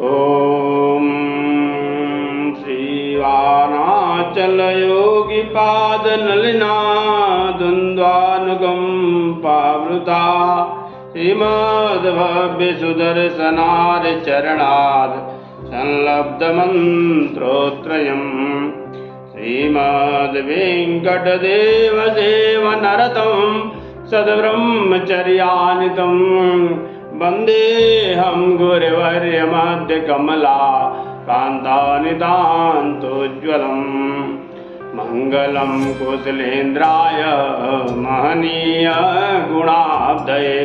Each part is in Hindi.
ओम श्रीवाणाचल योगी पाद नलिना द्वंद्वानुकंपावृता श्रीमद्भव्य सुदर्शनार चरणाद संलब्ध मंत्रोत्रयम् श्रीमद्वेंकटदेव सेवनरतं सद्ब्रह्मचर्यानितं वन्देऽहं गुरुवर्यमध्यकमला कान्तानितान्तोज्ज्वलम् मङ्गलं कुशलेन्द्राय महनीय गुणाब्धये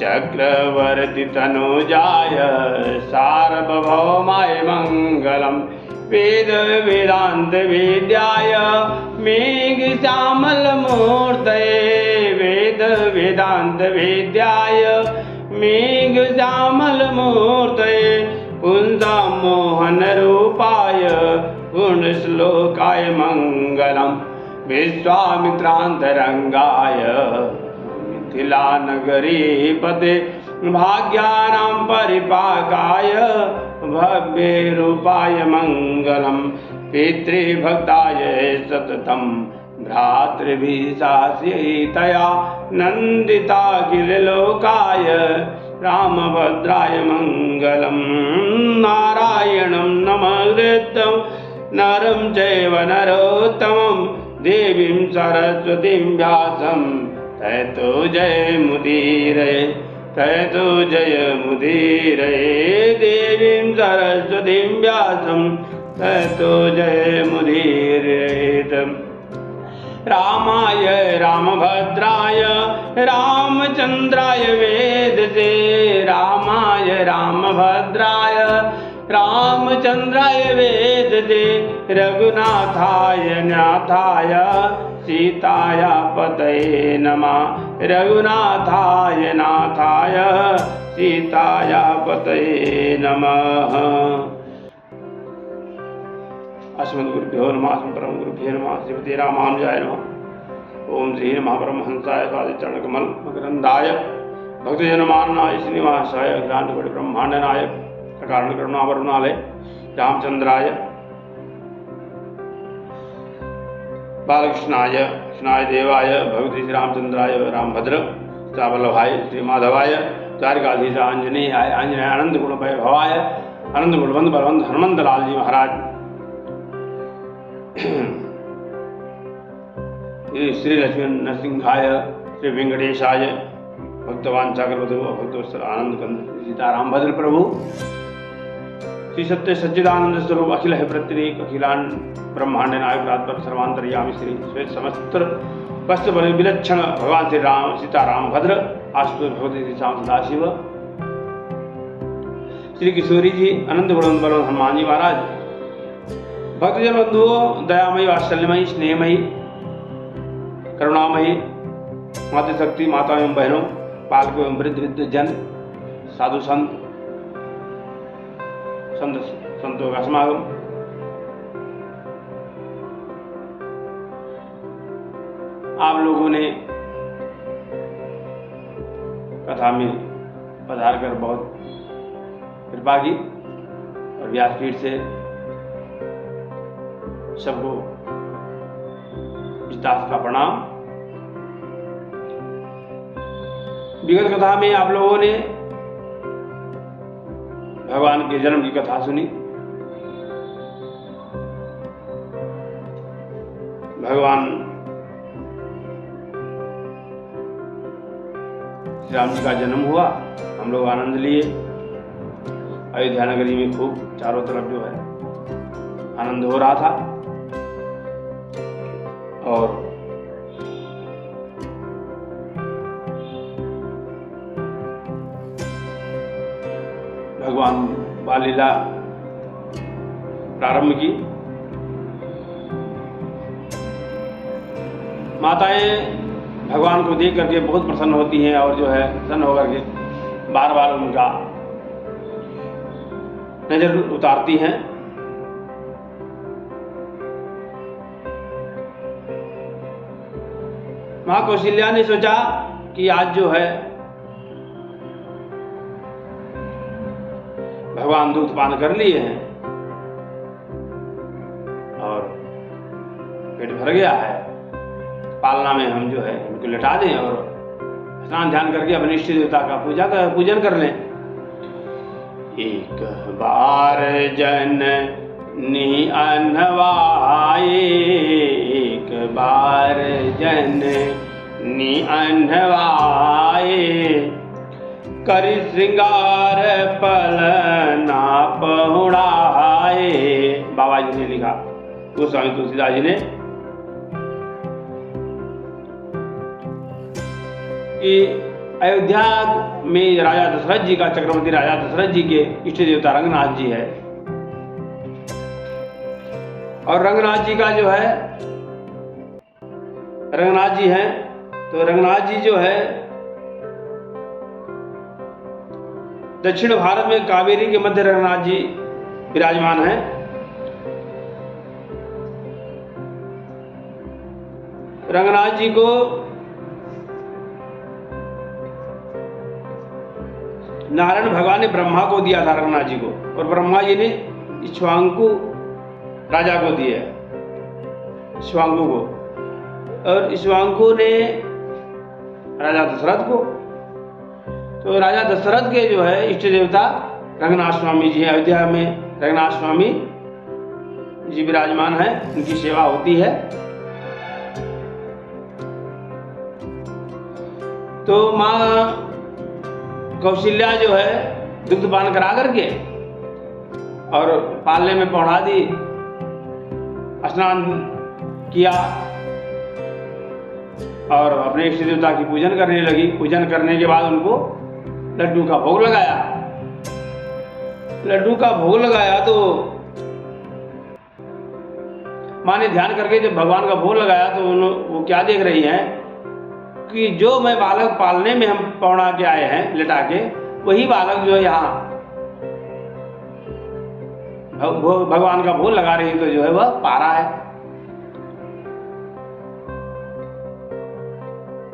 चक्रवर्ति तनुजाय सार्वभौमाय मङ्गलम् वेद वेदांत विद्याय मेघश्यामलमूर्तये वेद वेदांत विद्याय मेघश्यामलमूर्तये पुंसां मोहनरूपाय गुणश्लोकाय मङ्गलम् विश्वामित्रान्तरङ्गाय मिथिलानगरीपते भाग्यानां परिपाकाय भव्य रूपाय मङ्गलम् पितृभक्ताय सततं भ्रातृभिशास्यैतया नन्दिताखिललोकाय रामभद्राय मङ्गलम् नारायणं नमस्कृत्य नरं चैव नरोत्तमं देवीं सरस्वतीं व्यासं ततो जयमुदीरये ततो जयमुदीरये देवीं सरस्वतीं व्यासं ततो जयमुदीरयेत् रामाय रामभद्राय रामचन्द्राय वेदसे रामाय रामभद्राय रामचन्द्राय वेदसे रघुनाथाय नाथाय सीताया पतये नमः रघुनाथाय नाथाय सीताया पतये नमः। अस्मद्गुरुभ्यो नमः परमगुरुभ्यो नमः श्रीमते रामानुजाय नमः। ओम श्री महापरमहंसाय स्वादिचरणकमल मकरंदाय भक्तजनमाननाय श्रीनिवासाय अखिलांडकोटि ब्रह्मांड नायक अकारण करुणावरुणालय रामचंद्राय बालकृष्णाय कृष्णाय देवाय भगवती श्री रामचंद्राय रामभद्र वल्लभाय श्री माधवाय द्वारिकाधीश आंजनेयाय आंजनेय आनंद गुण भवाय आनंद गुणवंत बलवंत हनुमंत लाल जी महाराज श्री लक्ष्मी नरसिंहाय श्री वेंकटेशाय भक्तवान चाकरवधु भक्तवत्सल आनंद कंद सीताराम भद्र प्रभु श्री सत्य सच्चिदानंद स्वरूप अखिल है प्रत्येक अखिलांड ब्रह्मांड नायक राजपर सर्वांतर्यामी श्री श्वेत समस्त्र वस्त्र बल विलक्षण भगवान श्री राम सीताराम भद्र आशुतोष भगवती श्री श्याम सदाशिव श्री किशोरी जी अनंत गुणवंत बलवंत हनुमान जी महाराज भक्तजन बंधुओं दयामयी वात्सल्यमयी स्नेहमयी करुणामयी मातृशक्ति माता एवं बहनों बालक एवं वृद्ध वृद्ध जन साधु संतों का समागम आप लोगों ने कथा में पधार कर बहुत कृपा की और व्यासपीठ से सबको विस्तार का प्रणाम। विगत कथा में आप लोगों ने भगवान के जन्म की कथा सुनी। भगवान श्री राम जी का जन्म हुआ, हम लोग आनंद लिए। अयोध्या नगरी में खूब चारों तरफ जो है आनंद हो रहा था और भगवान बाल लीला प्रारंभ की। माताएं भगवान को देख करके बहुत प्रसन्न होती हैं और जो है प्रसन्न होकर के बार बार उनका नजर उतारती हैं। मां कौशल्या ने सोचा कि आज जो है भगवान दूध पान कर लिए हैं और पेट भर गया है, पालना में हम जो है इनको लिटा दें और स्नान ध्यान करके अपने इष्ट देवता का पूजन कर लें। एक बार जननी अन्नवाए, एक बार जननी अन्नवाए, कर श्रृंगार पलना पहुड़ाए। बाबा जी ने लिखा, गोस्वामी तुलसीदास जी ने, कि अयोध्या में राजा दशरथ जी का, चक्रवर्ती राजा दशरथ जी के इष्ट देवता रंगनाथ जी है। और रंगनाथ जी का जो है, रंगनाथ जी हैं, तो रंगनाथ जी जो है दक्षिण भारत में कावेरी के मध्य रंगनाथ जी विराजमान हैं। रंगनाथ जी को नारायण भगवान ने ब्रह्मा को दिया था, रंगनाथ जी को, और ब्रह्मा जी ने इक्ष्वाकु राजा को दिया, इक्ष्वाकु को, और इक्ष्वाकु ने राजा दशरथ को। तो राजा दशरथ के जो है इष्ट देवता रंगनाथ स्वामी जी हैं। अयोध्या में रंगनाथ स्वामी जी विराजमान है, उनकी सेवा होती है। तो माँ कौशल्या जो है दुग्ध पान करा करके और पालने में पहुंचा दी, स्नान किया और अपने इष्ट देवता की पूजन करने लगी। पूजन करने के बाद उनको लड्डू का भोग लगाया। लड्डू का भोग लगाया तो माँ ने ध्यान करके जब भगवान का भोग लगाया तो वो क्या देख रही हैं कि जो मैं बालक पालने में हम पौड़ा के आए हैं लिटा के, वही बालक जो है यहाँ भगवान का भोग लगा रही तो जो है वह पा रहा है।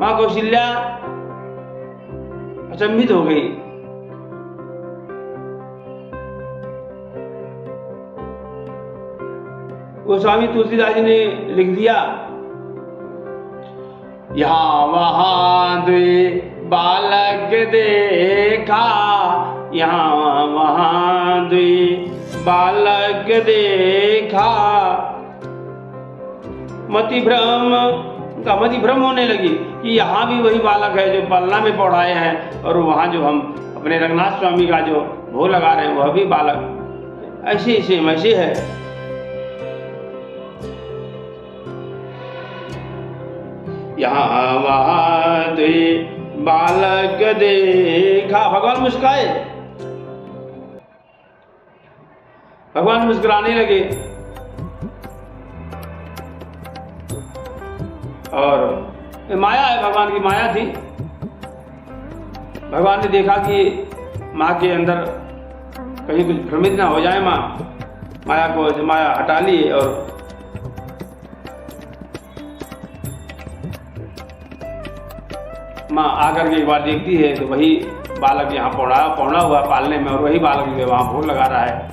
माँ कौशल्या अचंभित हो गई। गोस्वामी तुलसीदास जी ने लिख दिया, यहाँ वहां द्वे बालक देखा, यहाँ वहां द्वे बालक देखा, मति भ्रम होने लगी कि यहाँ भी वही बालक है जो पालना में पढ़ाए हैं, और वहाँ जो हम अपने रंगनाथ स्वामी का जो भोग लगा रहे हैं वह भी बालक ऐसे सेम ऐसे है। यहाँ वहाँ द्वे बालक देखा, भगवान मुस्काए, भगवान मुस्कुराने लगे और माया है, भगवान की माया थी। भगवान ने देखा कि माँ के अंदर कहीं कुछ भ्रमित ना हो जाए, माया को माया हटा ली और माँ आकर के एक बार देखती है तो वही बालक यहाँ पौड़ा हुआ पालने में, और वही बालक जो वहाँ भोग लगा रहा है।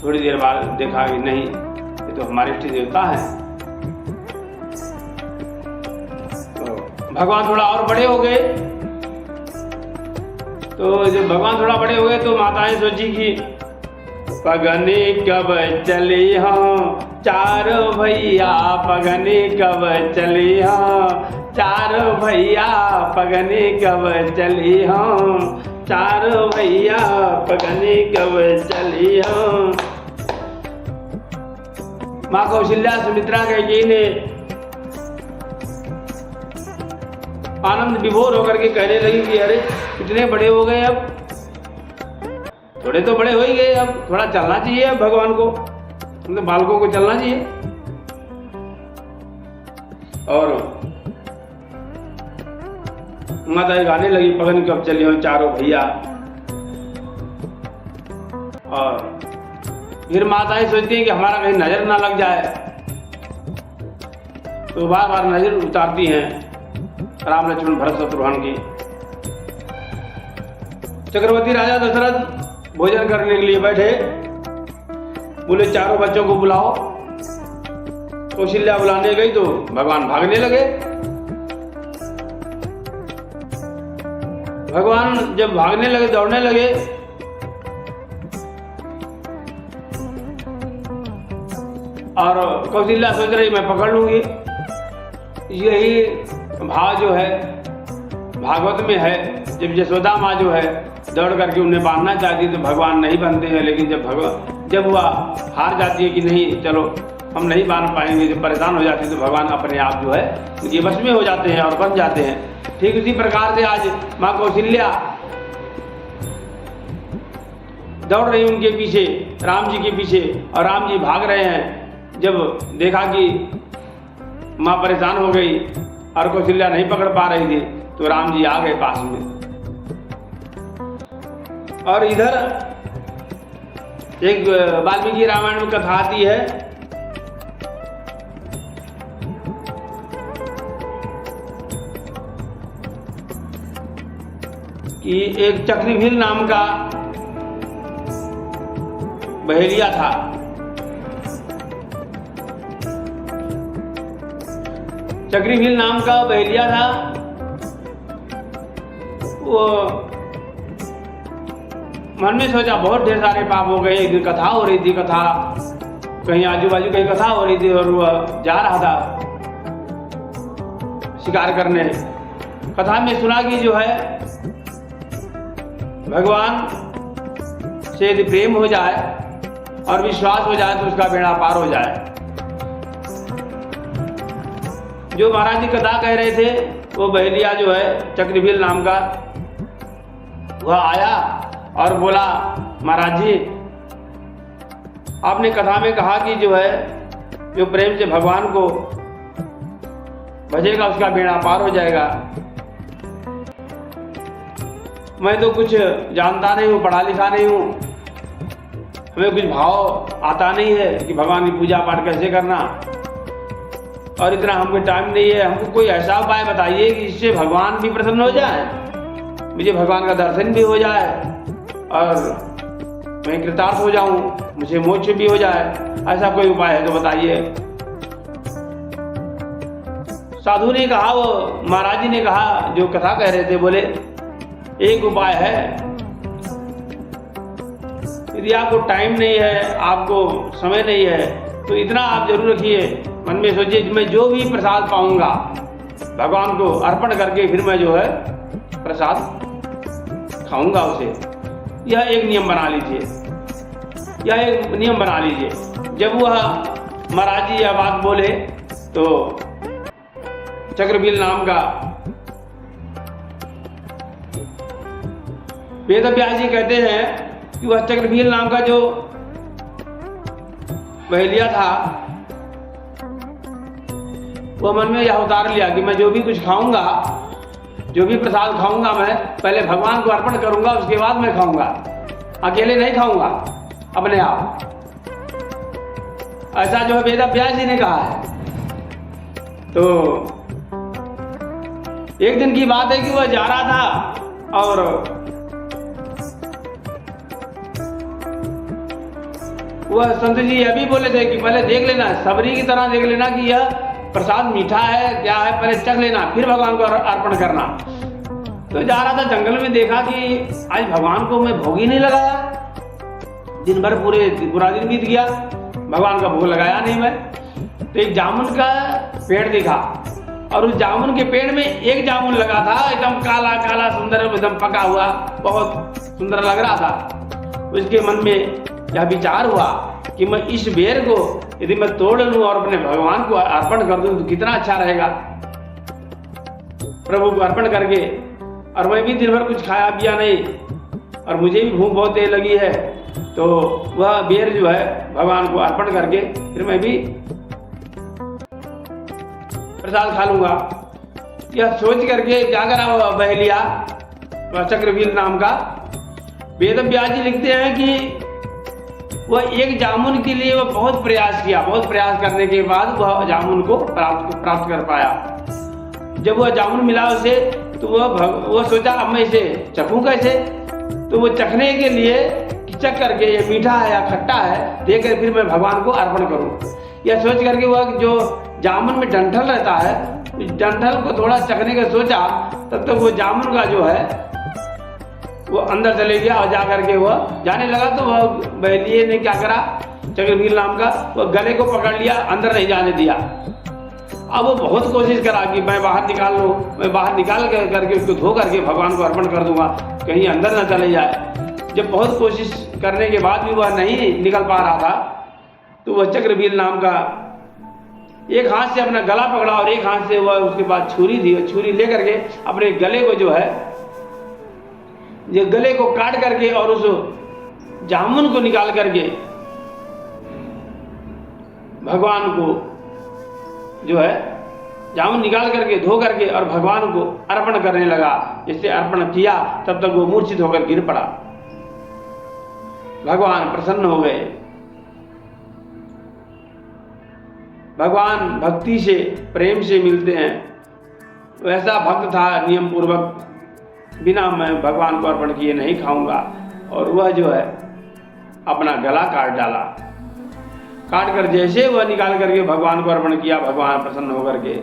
थोड़ी देर बाद देखा कि नहीं, ये तो हमारे इष्ट देवता है। भगवान थोड़ा और बड़े हो गए, तो जब भगवान थोड़ा बड़े हो गए तो माताएं सोची कि पगने कब चले हाँ चारों भैया, पगने कब चले हाँ चारों भैया, पगने कब चले हाँ चारों भैया, पगने कब चले हाँ। माँ कौशल्या सुमित्रा कैकेयी ने आनंद विभोर होकर के कहने लगी कि अरे इतने बड़े हो गए, अब थोड़े तो बड़े हो ही गए, अब थोड़ा चलना चाहिए, अब भगवान को, मतलब बालकों को चलना चाहिए। और माता गाने लगी, पगन कब चली हो चारों भैया। और फिर माताएं सोचती हैं कि हमारा कहीं नजर ना लग जाए, तो बार बार नजर उतारती हैं राम लक्ष्मण भरत शत्रुघ्न की। चक्रवर्ती राजा दशरथ भोजन करने के लिए बैठे, बोले चारों बच्चों को बुलाओ। कौशल्या बुलाने गई तो भगवान भागने लगे। भगवान जब भागने लगे, दौड़ने लगे, और कौशल्या सोच रही मैं पकड़ लूंगी। यही भाव जो है भागवत में है। जब यशोदा माँ जो है दौड़ करके उन्हें बांधना चाहती तो भगवान नहीं बनते हैं, लेकिन जब वह हार जाती है कि नहीं चलो हम नहीं बांध पाएंगे, जब परेशान हो जाती है तो भगवान अपने आप जो है उनके वश में हो जाते हैं और बन जाते हैं। ठीक उसी प्रकार से आज माँ कौशल्या दौड़ रही उनके पीछे, राम जी के पीछे, और राम जी भाग रहे हैं। जब देखा कि माँ परेशान हो गई और कौशल्या नहीं पकड़ पा रही थी तो राम जी आ गए पास में। और इधर एक वाल्मीकि रामायण में कथा आती है कि एक चक्रव्यूह नाम का बहेलिया था। चक्रव्यूह नाम का बहेलिया था। वो मन में सोचा बहुत ढेर सारे पाप हो गए। एक दिन कथा हो रही थी, कथा कहीं आजू बाजू कहीं कथा हो रही थी और वह जा रहा था शिकार करने। कथा में सुना कि जो है भगवान से यदि प्रेम हो जाए और विश्वास हो जाए तो उसका बेड़ा पार हो जाए। जो महाराज जी कथा कह रहे थे वो बहेलिया जो है चक्रव्यूह नाम का, वह आया और बोला महाराज जी आपने कथा में कहा कि जो है जो प्रेम से भगवान को भजेगा उसका बेड़ा पार हो जाएगा। मैं तो कुछ जानता नहीं हूँ, पढ़ा लिखा नहीं हूँ, हमें कुछ भाव आता नहीं है कि भगवान की पूजा पाठ कैसे करना, और इतना हमको टाइम नहीं है। हमको कोई ऐसा उपाय बताइए कि इससे भगवान भी प्रसन्न हो जाए, मुझे भगवान का दर्शन भी हो जाए और मैं कृतार्थ हो जाऊं, मुझे मोक्ष भी हो जाए। ऐसा कोई उपाय है तो बताइए। साधु ने कहा, वो महाराज जी ने कहा जो कथा कह रहे थे, बोले एक उपाय है। यदि आपको टाइम नहीं है, आपको समय नहीं है, तो इतना आप जरूर रखिए, मन में सोचिए कि मैं जो भी प्रसाद पाऊंगा भगवान को अर्पण करके फिर मैं जो है प्रसाद खाऊंगा उसे। यह एक नियम बना लीजिए, यह एक नियम बना लीजिए। जब वह महाराज जी यह बात बोले तो चक्रव्यूह नाम का वेद व्यास जी कहते हैं कि वह चक्रव्यूह नाम का जो बहेलिया था वह मन में यह अवतार लिया कि मैं जो भी कुछ खाऊंगा, जो भी प्रसाद खाऊंगा, मैं पहले भगवान को अर्पण करूंगा, उसके बाद मैं खाऊंगा, अकेले नहीं खाऊंगा अपने आप। ऐसा जो है वेद व्यास जी ने कहा है। तो एक दिन की बात है कि वह जा रहा था और वह संत जी यह भी बोले थे कि पहले देख लेना, सबरी की तरह देख लेना कि यह प्रसाद मीठा है क्या है, पहले चख लेना, फिर भगवान को अर्पण करना। तो जा रहा था जंगल में, देखा कि आज भगवान को मैं भोग ही नहीं लगाया। दिन भर पूरा दिन बीत गया, भगवान का भोग लगाया नहीं मैं। तो एक जामुन का पेड़ दिखा और उस जामुन के पेड़ में एक जामुन लगा था, एकदम काला काला सुंदर, एकदम पका हुआ, बहुत सुंदर लग रहा था। उसके मन में यह विचार हुआ कि मैं इस बेर को यदि मैं तोड़ लूं और अपने भगवान को अर्पण कर दूं तो कितना अच्छा रहेगा, प्रभु को अर्पण करके। और मैं भी दिन भर कुछ खाया पिया नहीं और मुझे भी भूख बहुत तेज लगी है, तो वह बेर जो है भगवान को अर्पण करके फिर मैं भी प्रसाद खा लूंगा। यह सोच करके क्या करा वह बहेलिया, वह चक्रव्यूह नाम का। वेद व्यास जी लिखते हैं कि वह एक जामुन के लिए वह बहुत प्रयास किया, बहुत प्रयास करने के बाद वह जामुन को प्राप्त कर पाया। जब वह जामुन मिला उसे तो वह सोचा अब मैं इसे चखूं कैसे। तो वो चखने के लिए चख करके ये मीठा है या खट्टा है देख कर फिर मैं भगवान को अर्पण करूं। यह सोच करके वह जो जामुन में डंठल रहता है, डंठल को थोड़ा चखने का सोचा, तब तक वो जामुन का जो है वो अंदर चले गया और जा करके वह जाने लगा। तो वह बहलिए ने क्या करा, चक्रवीर नाम का, वह गले को पकड़ लिया, अंदर नहीं जाने दिया। अब वो बहुत कोशिश करा कि मैं बाहर निकाल लूँ, मैं बाहर निकाल करके उसको धो करके भगवान को अर्पण कर दूंगा, कहीं अंदर न चले जाए। जब बहुत कोशिश करने के बाद भी वह नहीं निकल पा रहा था, तो वह चक्रवीर नाम का एक हाथ से अपना गला पकड़ा और एक हाथ से वह उसके पास छुरी थी, छुरी ले करके अपने गले को जो है, ये गले को काट करके और उस जामुन को निकाल करके भगवान को जो है जामुन निकाल करके धो करके और भगवान को अर्पण करने लगा। जिससे अर्पण किया तब तक वो मूर्छित होकर गिर पड़ा। भगवान प्रसन्न हो गए। भगवान भक्ति से, प्रेम से मिलते हैं। वैसा भक्त था नियम पूर्वक, बिना मैं भगवान को अर्पण किए नहीं खाऊंगा, और वह जो है अपना गला काट डाला। काट कर जैसे वह निकाल करके भगवान को अर्पण किया, भगवान प्रसन्न होकर के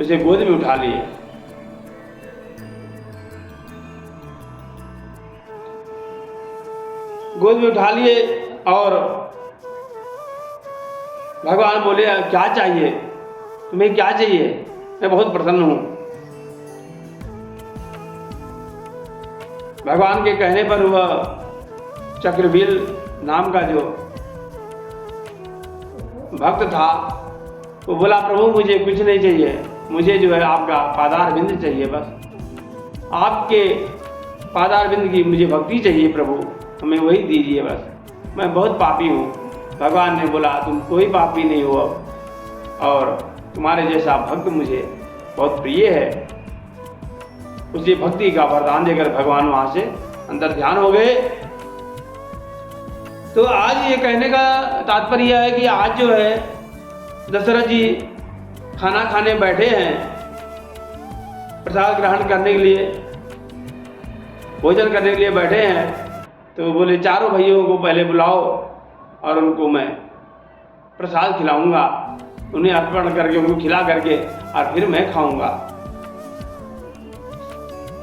उसे गोद में उठा लिए। गोद में उठा लिए और भगवान बोले, क्या चाहिए तुम्हें, क्या चाहिए, मैं बहुत प्रसन्न हूं। भगवान के कहने पर वह चक्रवीर नाम का जो भक्त था वो बोला, प्रभु मुझे कुछ नहीं चाहिए, मुझे जो है आपका पादार बिंद चाहिए, बस आपके पादार बिंद की मुझे भक्ति चाहिए प्रभु, हमें वही दीजिए बस, मैं बहुत पापी हूँ। भगवान ने बोला, तुम कोई पापी नहीं हो अब, और तुम्हारे जैसा भक्त मुझे बहुत प्रिय है। उसी भक्ति का वरदान देकर भगवान वहां से अंदर ध्यान हो गए। तो आज ये कहने का तात्पर्य है कि आज जो है दशरथ जी खाना खाने बैठे हैं, प्रसाद ग्रहण करने के लिए, भोजन करने के लिए बैठे हैं। तो बोले, चारों भाइयों को पहले बुलाओ और उनको मैं प्रसाद खिलाऊंगा, उन्हें अर्पण करके, उनको खिला करके और फिर मैं खाऊंगा।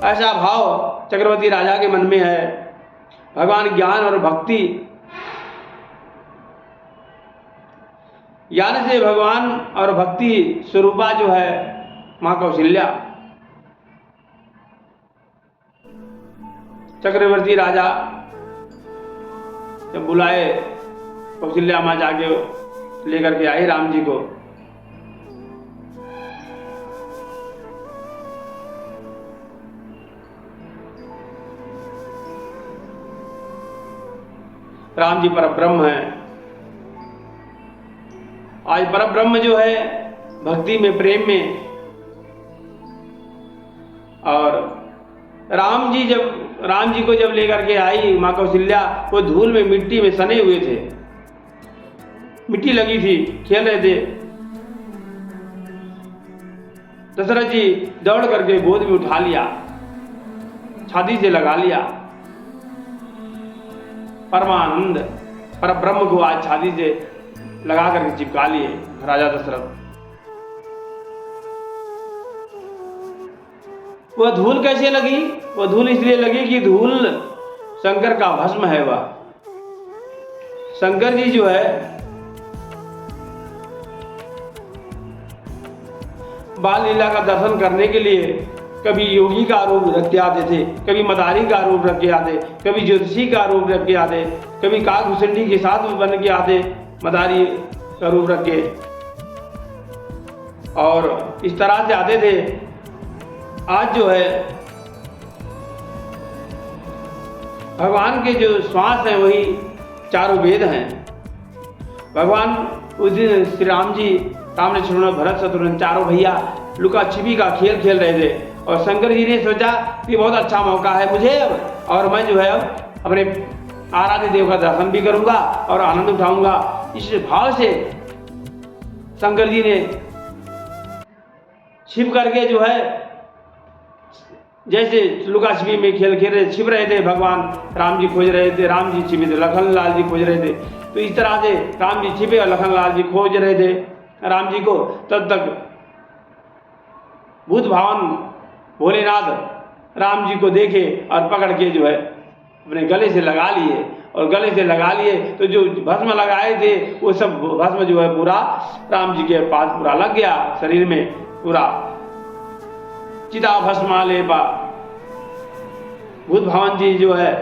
ऐसा भाव चक्रवर्ती राजा के मन में है। भगवान ज्ञान और भक्ति, ज्ञान से भगवान और भक्ति स्वरूपा जो है मां कौशल्या, चक्रवर्ती राजा जब बुलाए, कौशल्या मां जाके लेकर के आई राम जी को। राम जी परब्रह्म है। आज परब्रह्म जो है भक्ति में, प्रेम में, और राम जी को जब लेकर के आई मां कौशल्या, वो धूल में, मिट्टी में सने हुए थे, मिट्टी लगी थी, खेल रहे थे। दशरथ जी दौड़ करके गोद में उठा लिया, छाती से लगा लिया। परमानंद परब्रह्म को आज छाती से लगा करके चिपका लिए राजा दशरथ। वह धूल कैसे लगी? वह धूल इसलिए लगी कि धूल शंकर का भस्म है। वह शंकर जी जो है बाल लीला का दर्शन करने के लिए कभी योगी का रूप रख के आते थे, कभी मदारी का रूप रख के आते, कभी ज्योतिषी का रूप रख के आते, कभी काकभूषणी के साथ बन के आते, मदारी का रूप रख के, और इस तरह से आते थे। आज जो है भगवान के जो श्वास हैं वही चारों वेद हैं। भगवान उस दिन श्री राम जी, राम लक्ष्मण भरत शत्रुघ्न चारों भैया लुका छिपी का खेल खेल रहे थे, और शंकर जी ने सोचा कि बहुत अच्छा मौका है मुझे अब, और मैं जो है अब अपने आराध्य देव का दर्शन भी करूंगा और आनंद उठाऊंगा। इस भाव से शंकर जी ने छिप करके जो है जैसे लुका छिपी में खेल खेल रहे, छिप रहे थे, भगवान राम जी खोज रहे थे, राम जी छिपे थे, लखन लाल जी खोज रहे थे। तो इस तरह से राम जी छिपे और लखन लाल जी खोज रहे थे राम जी को। तब तक भूत भावन भोलेनाथ राम जी को देखे और पकड़ के जो है अपने गले से लगा लिए, और गले से लगा लिए तो जो भस्म लगाए थे वो सब भस्म जो है पूरा राम जी के पास पूरा लग गया, शरीर में पूरा चिता भस्मा लेपा। भूत भावन जी जो है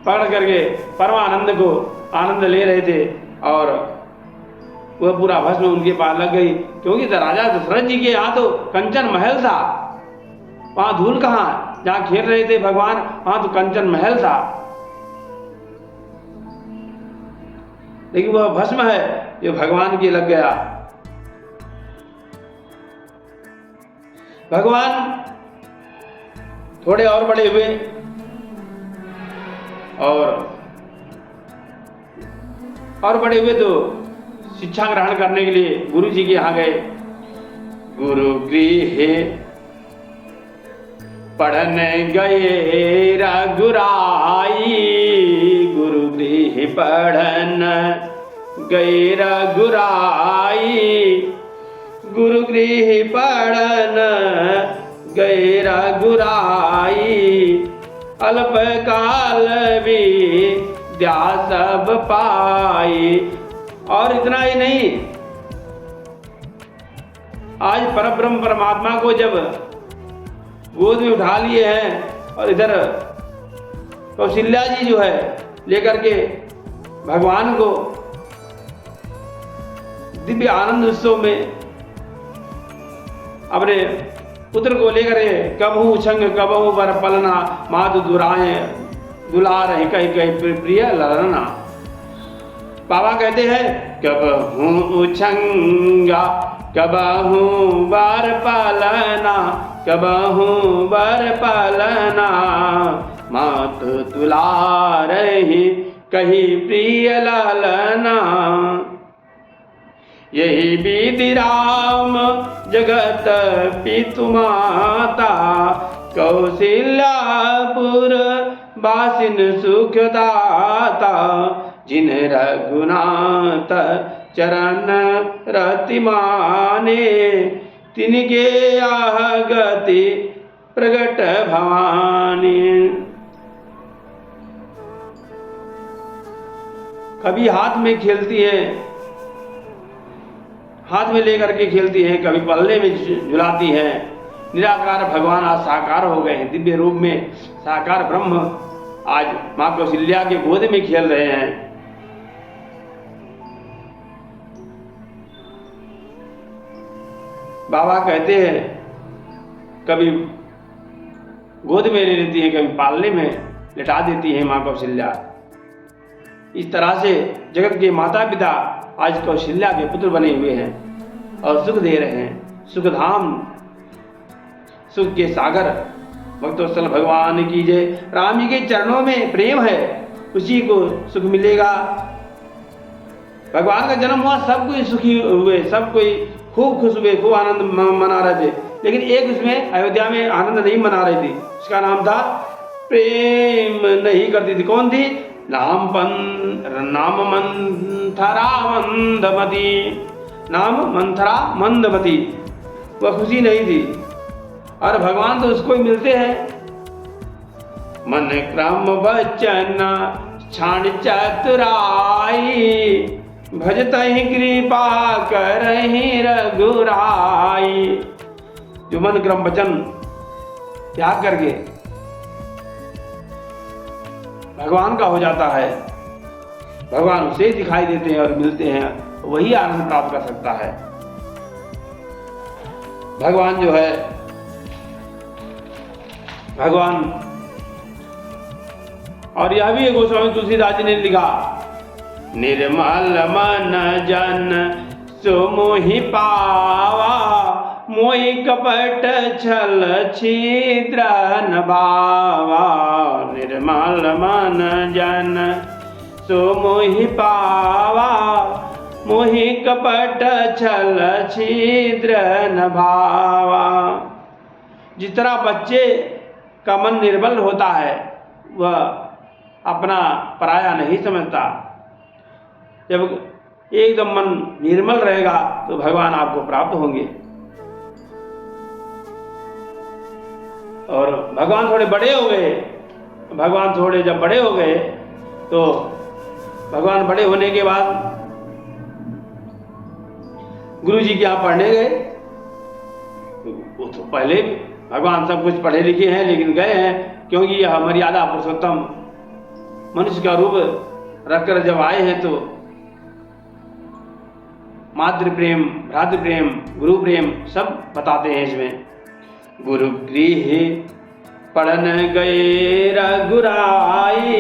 पकड़ करके परमानंद को आनंद ले रहे थे और वह पूरा भस्म उनके पास लग गई। क्योंकि राजा दशरथ जी के यहाँ तो कंचन महल था, वहां धूल कहाँ, जहां खेल रहे थे भगवान वहां तो कंचन महल था, लेकिन वह भस्म है जो भगवान के लग गया। भगवान थोड़े और बड़े हुए और बड़े हुए तो शिक्षा ग्रहण करने के लिए गुरु जी के यहाँ गए। गुरु गृह पढ़ने गए रघुराई, गुरु गृह पढ़न गए रघुराई, गुरु गृह पढ़न गए रघुराई, अल्प काल विद्या सब पाई। और इतना ही नहीं, आज परब्रह्म परमात्मा को जब गोद में उठा लिए हैं और इधर कौशल्या जी जो है लेकर के भगवान को दिव्य आनंद उत्सव में अपने पुत्र को लेकर कबहू छंग कबहू बर पलना, माधु दुराए दुलार है कही कही प्रिय ललना। बाबा कहते हैं कबहू छंगा कबहू बर पलना, कबहू बर पलना, माधु दुलार ही कही प्रिय ललना। यही विधि राम जगत पितु माता, कौशल्यापुर बासिन सुखदाता, जिन रघुनाथ चरण रति माने, तिनके आह गति प्रगट भवानी। कभी हाथ में खेलती है, हाथ में लेकर के खेलती है, कभी पल्ले में झुलाती है। निराकार भगवान आज साकार हो गए हैं, दिव्य रूप में साकार ब्रह्म आज मां कौशल्या के गोद में खेल रहे हैं। बाबा कहते हैं कभी गोद में ले लेती है, कभी पालने में लिटा देती है मां कौशल्या। इस तरह से जगत के माता पिता आज कौशल्या के पुत्र बने हुए हैं और सुख दे रहे हैं। सुखधाम सुख के सागर भक्तोत्सल भगवान की जय। राम जी के चरणों में प्रेम है, उसी को सुख मिलेगा। भगवान का जन्म हुआ, सब कोई सुखी हुए, सब कोई खूब खुश हुए, खूब आनंद मना रहे थे। लेकिन एक उसमें अयोध्या में आनंद नहीं मना रही थी, उसका नाम था प्रेम नहीं करती थी। कौन थी? नाम मंथरा मंदमती, नाम मंथरा मंदमती, वह खुशी नहीं थी। और भगवान तो उसको ही मिलते हैं। मन क्रम वचन क्षण चतुराई, भजतहि कृपा करहि रघुराई। जो मन क्रम वचन त्याग करके भगवान का हो जाता है, भगवान उसे दिखाई देते हैं और मिलते हैं, वही आनंद प्राप्त कर सकता है। भगवान जो है, भगवान। और यह भी गोस्वामी तुलसीदास जी ने लिखा, निर्मल मन जन सो मोहि पावा, मोहि कपट छल छिद्र न भावा। निर्मल मन जन सो मोहि पावा, मोहि कपट छल छिद्र न भावा। जिस तरह बच्चे का मन निर्मल होता है, वह अपना पराया नहीं समझता, जब एकदम मन निर्मल रहेगा तो भगवान आपको प्राप्त होंगे। और भगवान थोड़े बड़े हो गए, भगवान थोड़े जब बड़े हो गए तो भगवान बड़े होने के बाद गुरु जी के यहाँ पढ़ने गए। वो तो पहले भगवान सब कुछ पढ़े लिखे हैं, लेकिन गए हैं क्योंकि यह मर्यादा पुरुषोत्तम मनुष्य का रूप रखकर जब आए हैं तो मातृ प्रेम, भ्रातृ प्रेम, गुरु प्रेम सब बताते हैं इसमें। गुरु गृह पढ़न गए रघुराई,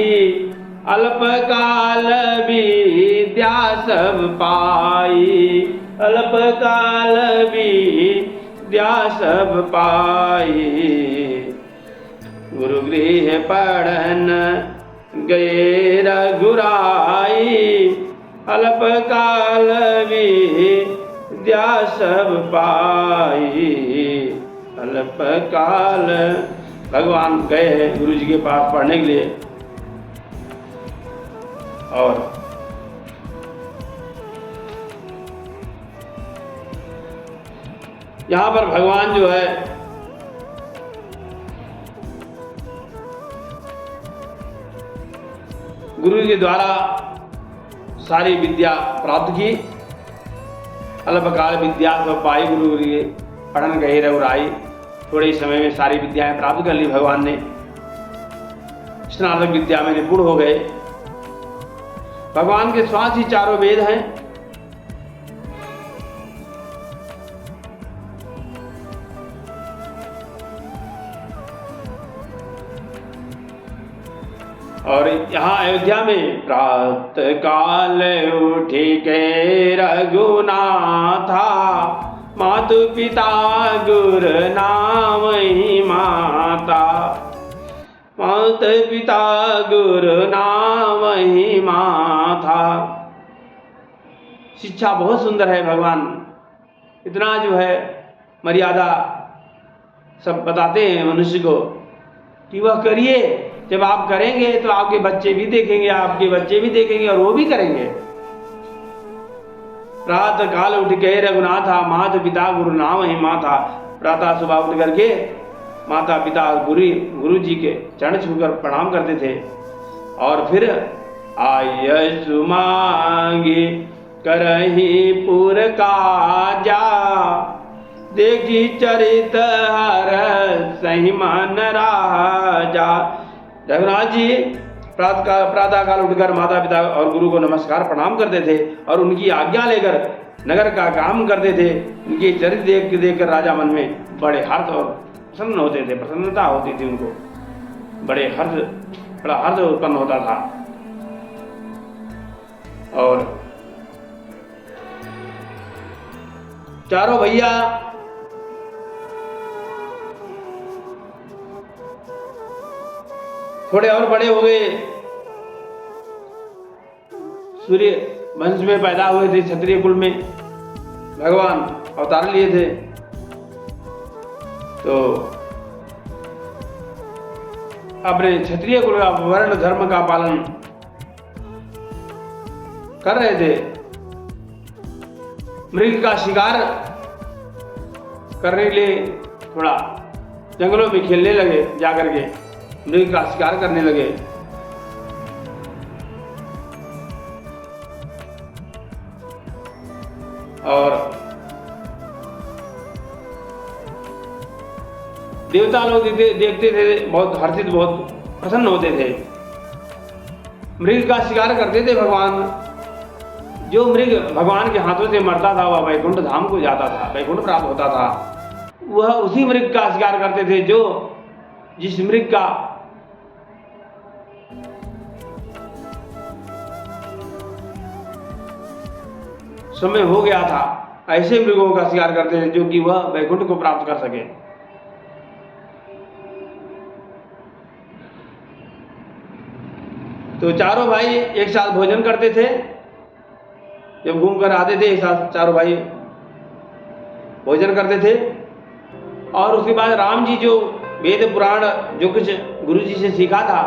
अल्पकाल विद्या सब पाई, अल्पकाल विद्या सब पाई। गुरु गृह पढ़न गए रघुराई, अल्पकाल विद्या सब पाई, अल्पकाल। भगवान गए गुरु जी के पास पढ़ने के लिए, और यहाँ पर भगवान जो है गुरु के द्वारा सारी विद्या प्राप्त की, अल्पकाल विद्या सब पाई। गुरु के पढ़न गए रघुराई, थोड़े ही समय में सारी विद्याएं प्राप्त कर ली भगवान ने, स्नातक विद्या में निपुण हो गए। भगवान के श्वास ही चारों वेद हैं। और यहाँ अयोध्या में प्रातः काल उठी के रघुनाथा, मातु पिता गुरु नाम ही माता, माता पिता गुरु नाम ही माता। शिक्षा बहुत सुंदर है। भगवान इतना जो है मर्यादा सब बताते हैं मनुष्य को कि वह करिए, जब आप करेंगे तो आपके बच्चे भी देखेंगे, आपके बच्चे भी देखेंगे और वो भी करेंगे। प्रातः काल उठ के रघुनाथा, माता पिता गुरु नाम ही माता। प्रातः सुबह उठ करके माता पिता गुरु जी के चरण छूकर प्रणाम करते थे, और फिर आयसु मांगी करही पुर काजा, देखी चरित हर सही मन राजा। रघुनाथ जी प्रातः काल उठकर माता पिता और गुरु को नमस्कार प्रणाम करते थे और उनकी आज्ञा लेकर नगर का काम करते थे। उनके चरित्र देख कर राजा मन में बड़े हर्ष और प्रसन्न होते थे, प्रसन्नता होती थी उनको, बड़ा हर्ष उत्पन्न होता था। और चारों भैया थोड़े और बड़े हो गए, सूर्य वंश में पैदा हुए थे, क्षत्रिय कुल में भगवान अवतार लिए थे। तो अपने क्षत्रिय कुल का वर्ण धर्म का पालन कर रहे थे। मृग का शिकार करने के लिए थोड़ा जंगलों में खेलने लगे, जाकर के मृग का शिकार करने लगे। और देवता लोग देखते थे, बहुत हर्षित, बहुत प्रसन्न होते थे। मृग का शिकार करते थे भगवान। जो मृग भगवान के हाथों से मरता था वह वैकुंठ धाम को जाता था, वैकुंठ प्राप्त होता था। वह उसी मृग का शिकार करते थे जो जिस मृग का समय हो गया था, ऐसे मृगों का शिकार करते थे जो कि वह वैकुंठ को प्राप्त कर सके। तो चारों भाई एक साथ भोजन करते थे। जब घूम कर आते थे एक साथ चारों भाई भोजन करते थे। और उसके बाद राम जी जो वेद पुराण जो कुछ गुरु जी से सीखा था,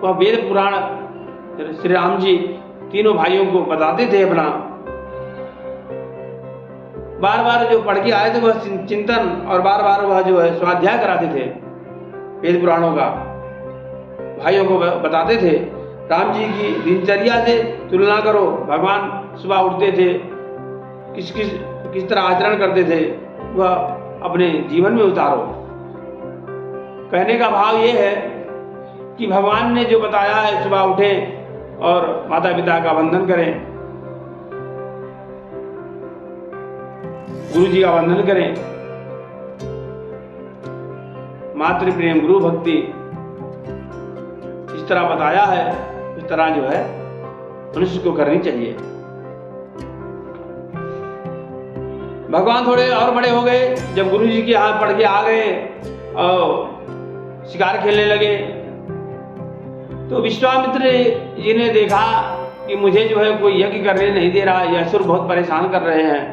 वह वेद पुराण श्री राम जी तीनों भाइयों को बताते थे अपना। बार बार जो पढ़ के आए थे वह चिंतन और बार बार वह जो है स्वाध्याय कराते थे वेद पुराणों का, भाइयों को बताते थे। राम जी की दिनचर्या से तुलना करो, भगवान सुबह उठते थे, किस तरह आचरण करते थे, वह अपने जीवन में उतारो। कहने का भाव ये है कि भगवान ने जो बताया है, सुबह उठें और माता पिता का वंदन करें, गुरु जी का वंदन करें, मातृ प्रेम गुरु भक्ति इस तरह बताया है, इस तरह जो है मनुष्य को करनी चाहिए। भगवान थोड़े और बड़े हो गए, जब गुरु जी के यहाँ पढ़ के आ गए और शिकार खेलने लगे, तो विश्वामित्र जी ने देखा कि मुझे जो है कोई यज्ञ करने नहीं दे रहा, ये असुर बहुत परेशान कर रहे हैं,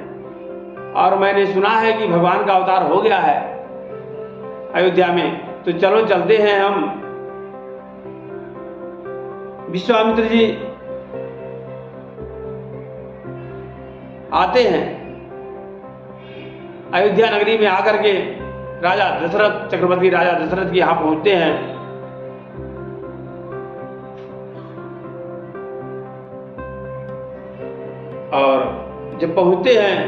और मैंने सुना है कि भगवान का अवतार हो गया है अयोध्या में, तो चलो चलते हैं हम। विश्वामित्र जी आते हैं अयोध्या नगरी में, आकर के राजा दशरथ चक्रवर्ती राजा दशरथ के यहां पहुंचते हैं। और जब पहुंचते हैं,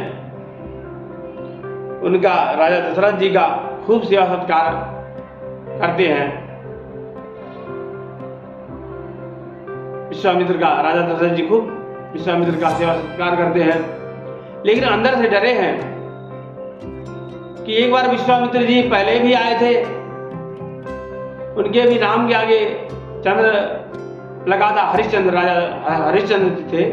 उनका राजा दशरथ जी का खूब सेवा सत्कार करते हैं। विश्वामित्र का राजा दशरथ जी खूब विश्वामित्र का सेवा सत्कार करते हैं, लेकिन अंदर से डरे हैं कि एक बार विश्वामित्र जी पहले भी आए थे, उनके भी नाम के आगे चंद्र लगा था, हरिश्चंद्र, राजा हरिश्चंद्र थे।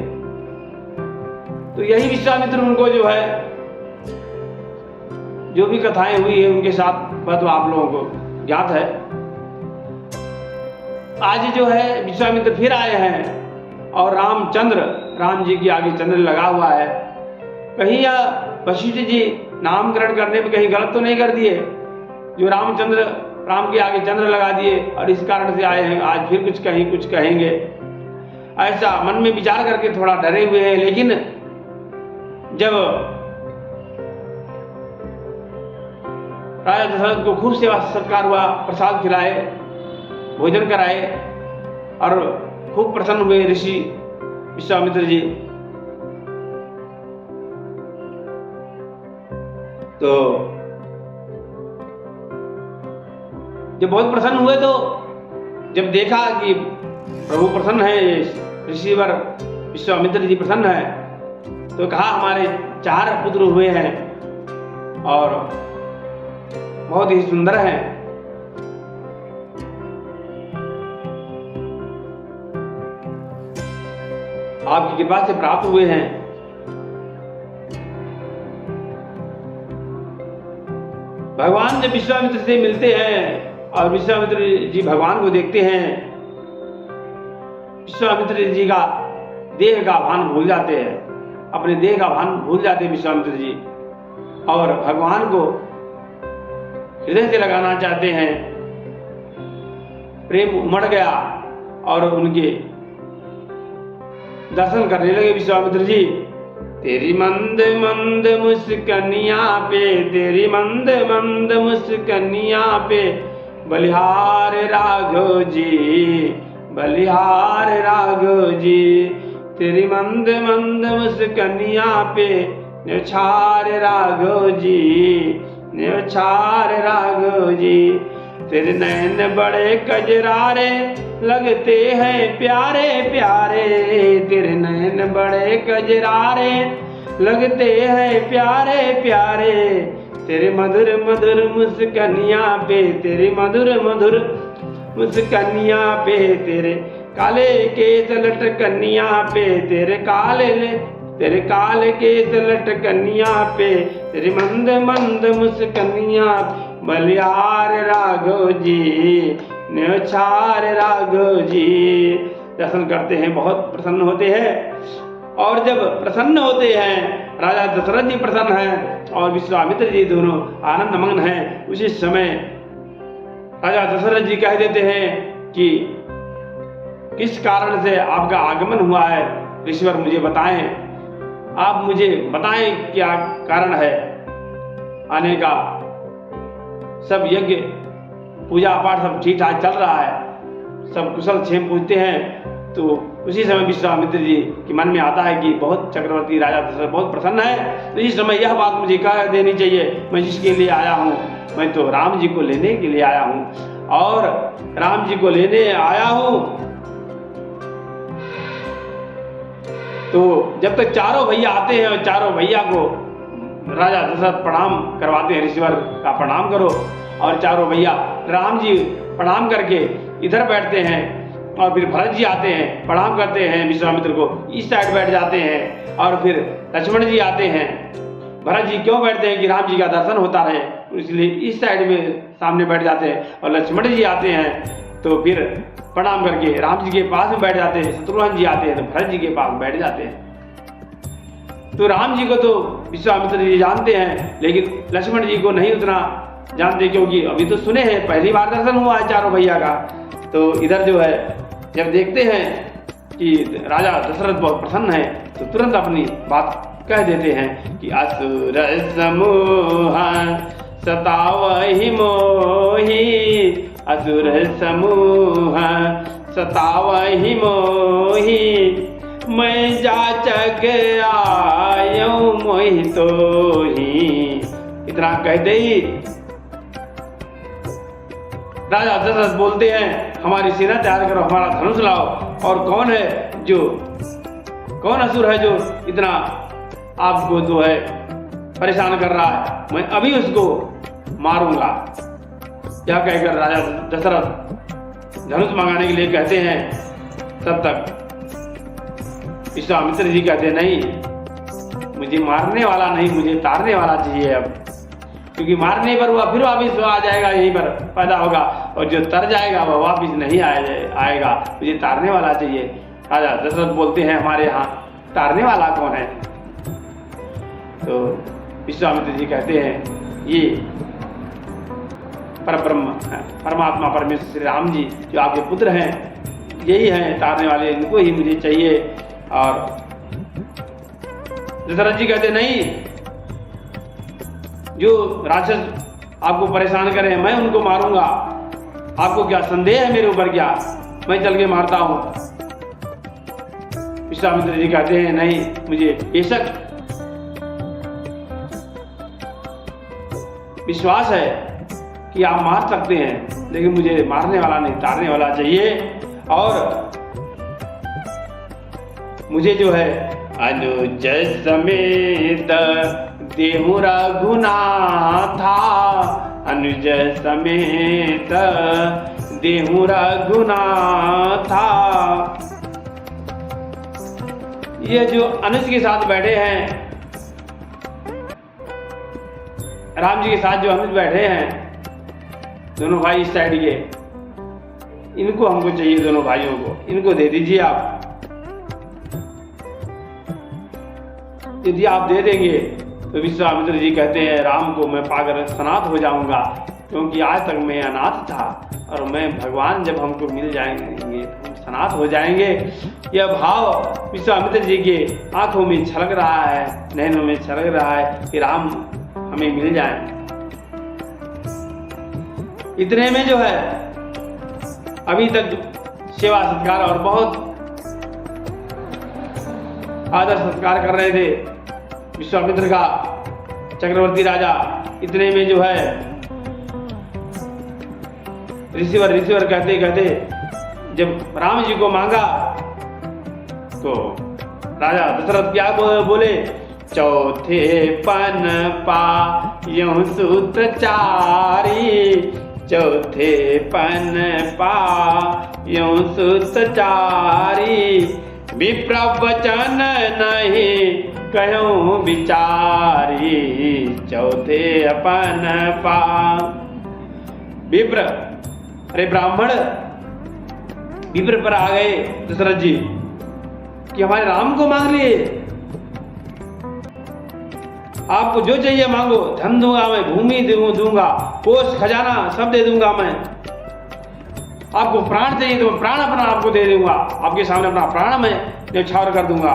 तो यही विश्वामित्र उनको जो है, जो भी कथाएं हुई है उनके साथ, वह तो आप लोगों को ज्ञात है। आज जो है विश्वामित्र फिर आए हैं और रामचंद्र, राम जी के आगे चंद्र लगा हुआ है। कहीं यह वशिष्ठ जी नामकरण करने में कहीं गलत तो नहीं कर दिए, जो रामचंद्र राम के आगे चंद्र लगा दिए और इस कारण से आए हैं, आज फिर कुछ कहेंगे, ऐसा मन में विचार करके थोड़ा डरे हुए हैं। लेकिन जब राजा दशरथ को खूब सेवा सत्कार हुआ, प्रसाद खिलाए, भोजन कराए और खूब प्रसन्न हुए ऋषि विश्वामित्र जी। तो जब बहुत प्रसन्न हुए, तो जब देखा कि प्रभु प्रसन्न है, ऋषिवर विश्वामित्र जी प्रसन्न है, तो कहा हमारे 4 पुत्र हुए हैं और बहुत ही सुंदर हैं, आपकी कृपा से प्राप्त हुए हैं। भगवान जब विश्वामित्र से मिलते हैं और विश्वामित्र जी भगवान को देखते हैं, विश्वामित्र जी का देह का भान भूल जाते हैं, अपने देह का भान भूल जाते हैं विश्वामित्र जी, और भगवान को हृदय से लगाना चाहते हैं। प्रेम उमड़ गया और उनके दर्शन करने लगे विश्वामित्र जी। तेरी मंद मंद मुस्कनिया पे, तेरी मंद मंद मुस्कनिया पे, बलिहार राघव जी, बलिहार राघव जी। तेरी मंद मंद मुस्कनिया पे, न्यौछार राघव जी, न्यौछार राघव जी। तेरे नैन बड़े कजरारे लगते हैं प्यारे प्यारे, तेरे नैन बड़े कजरारे लगते हैं प्यारे प्यारे। तेरे मधुर मधुर मुस्कनिया पे, तेरी मधुर मधुर मुस्कनिया पे, तेरे काले केस लटकनिया पे, तेरे काले केस लटकनिया पे, तेरी मंद मंद मुस्कनिया, बलिहार राघव जी, न्यौछार राघव जी। दर्शन करते हैं, बहुत प्रसन्न होते हैं। और जब प्रसन्न होते हैं, राजा दशरथ जी प्रसन्न हैं, और विश्वामित्र जी दोनों आनंद मग्न हैं। उसी समय राजा दशरथ जी कह देते हैं कि किस कारण से आपका आगमन हुआ है, ऋषिवर मुझे बताएं, आप मुझे बताएं क्या कारण है आने का। सब यज्ञ पूजा पाठ सब ठीक ठाक चल रहा है, सब कुशल क्षेम पूछते हैं। तो उसी समय विश्वामित्र जी के मन में आता है कि बहुत चक्रवर्ती राजा दशरथ बहुत प्रसन्न है, तो इस समय यह बात मुझे कह देनी चाहिए। मैं जिसके लिए आया हूँ, मैं तो राम जी को लेने के लिए आया हूँ, और राम जी को लेने आया हूँ। तो जब तक चारों भैया आते हैं और चारों भैया को राजा दशरथ प्रणाम करवाते हैं, ऋषिवर का प्रणाम करो, और चारों भैया राम जी प्रणाम करके इधर बैठते हैं, और फिर भरत जी आते हैं, प्रणाम करते हैं विश्वामित्र को, इस साइड बैठ जाते हैं, और फिर लक्ष्मण जी आते हैं। भरत जी क्यों बैठते हैं कि राम जी का दर्शन होता रहे, इसलिए इस साइड में सामने बैठ जाते हैं, और लक्ष्मण जी आते हैं तो फिर प्रणाम करके राम जी के पास में बैठ जाते हैं। शत्रुघ्न जी आते हैं तो भरत जी के पास बैठ जाते हैं। तो राम जी को तो विश्वामित्र जी जानते हैं, लेकिन लक्ष्मण जी को नहीं उतना जानते, क्योंकि अभी तो सुने हैं, पहली बार दर्शन हुआ है चारों भैया का। तो इधर जो है जब देखते हैं कि राजा दशरथ बहुत प्रसन्न है, तो तुरंत अपनी बात कह देते हैं कि असुर समूह सतावहि मोहि, असुर समूह सतावहि मोहि, मैं जाचक आयो मोहि तोहि। इतना कहते ही राजा दशरथ बोलते हैं, हमारी सेना तैयार करो, हमारा धनुष लाओ। और कौन असुर है जो इतना आपको जो है परेशान कर रहा है, मैं अभी उसको मारूंगा। क्या कहकर राजा दशरथ धनुष मंगाने के लिए कहते हैं। तब तक विश्वामित्र जी कहते हैं, नहीं, मुझे मारने वाला नहीं, मुझे तारने वाला चाहिए अब, क्योंकि मारने पर वह फिर वापिस आ जाएगा, यहीं पर पैदा होगा, और जो तर जाएगा वह वापिस नहीं आएगा, मुझे तारने वाला चाहिए। राजा दशरथ बोलते हैं, हमारे यहाँ तारने वाला कौन है? तो विश्वामित्र जी कहते हैं, ये परब्रह्म परमात्मा परमेश्वर श्री राम जी जो आपके पुत्र हैं, यही हैं तारने वाले, इनको ही मुझे चाहिए। और दशरथ जी कहते नहीं, जो राक्षस आपको परेशान करे मैं उनको मारूंगा, आपको क्या संदेह है मेरे ऊपर? क्या मैं चल के मारता हूं? विश्वामित्र जी कहते हैं, नहीं, मुझे बेशक विश्वास है कि आप मार सकते हैं, लेकिन मुझे मारने वाला नहीं, तारने वाला चाहिए। और मुझे जो है अनुज समेत देहु रघुनाथा, अनुज समेत देहु रघुनाथा। ये जो अनुज के साथ बैठे हैं, राम जी के साथ जो अनुज बैठे हैं, दोनों भाई इस साइड के, इनको हमको चाहिए, दोनों भाइयों को, इनको दे दीजिए आप। यदि आप दे देंगे तो विश्वामित्र जी कहते हैं, राम को मैं पाकर सनाथ हो जाऊंगा, क्योंकि आज तक मैं अनाथ था, और मैं भगवान जब हमको मिल जाएंगे हम सनाथ हो जाएंगे। यह भाव विश्वामित्र जी के आंखों में छलक रहा है, नैनों में छलक रहा है कि राम हमें मिल जाए। इतने में जो है अभी तक सेवा सत्कार और बहुत आदर सत्कार कर रहे थे विश्वामित्र का चक्रवर्ती राजा। इतने में जो है ऋषिवर कहते कहते जब राम जी को मांगा तो राजा दशरथ क्या बोले, चौथे पन पायौ सुत चारी, चौथे पन पायौ सुत चारी, विप्रवचन नहीं कहूँ विचारी, चौथे अपन पा। विप्र, अरे ब्राह्मण विप्र पर आ गए दशरथ जी कि हमारे राम को मांग लिए। आपको जो चाहिए मांगो, धन दूंगा मैं, भूमि दूंगा, कोष खजाना सब दे दूंगा मैं। आपको प्राण चाहिए तो प्राण अपना आपको दे दूंगा, आपके सामने अपना प्राण मैं न्यौछावर कर दूंगा।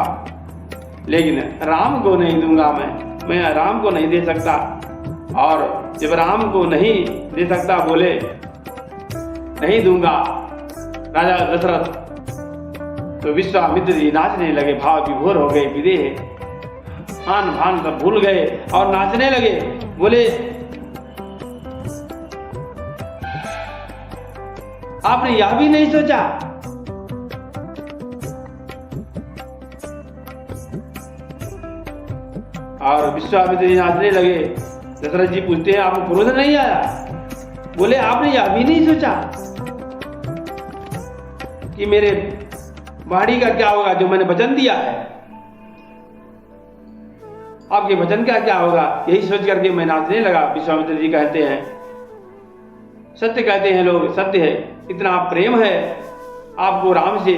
लेकिन राम को नहीं दूंगा मैं राम को नहीं दे सकता। और जब राम को नहीं दे सकता बोले नहीं दूंगा राजा दशरथ, तो विश्वामित्र जी नाचने लगे, भाव विभोर हो गए, विदेह आन भान सब भूल गए और नाचने लगे। बोले आपने यह भी नहीं सोचा और विश्वामित्र जी नाचने लगे। दशरथ जी पूछते हैं आपको क्रोध नहीं आया? बोले आपने यह भी नहीं सोचा कि मेरे बाड़ी का क्या होगा जो मैंने वचन दिया है, आपके वचन का क्या होगा? यही सोच करके मैं नाचने लगा। विश्वामित्र जी कहते हैं सत्य कहते हैं लोग, सत्य है, इतना प्रेम है आपको राम से,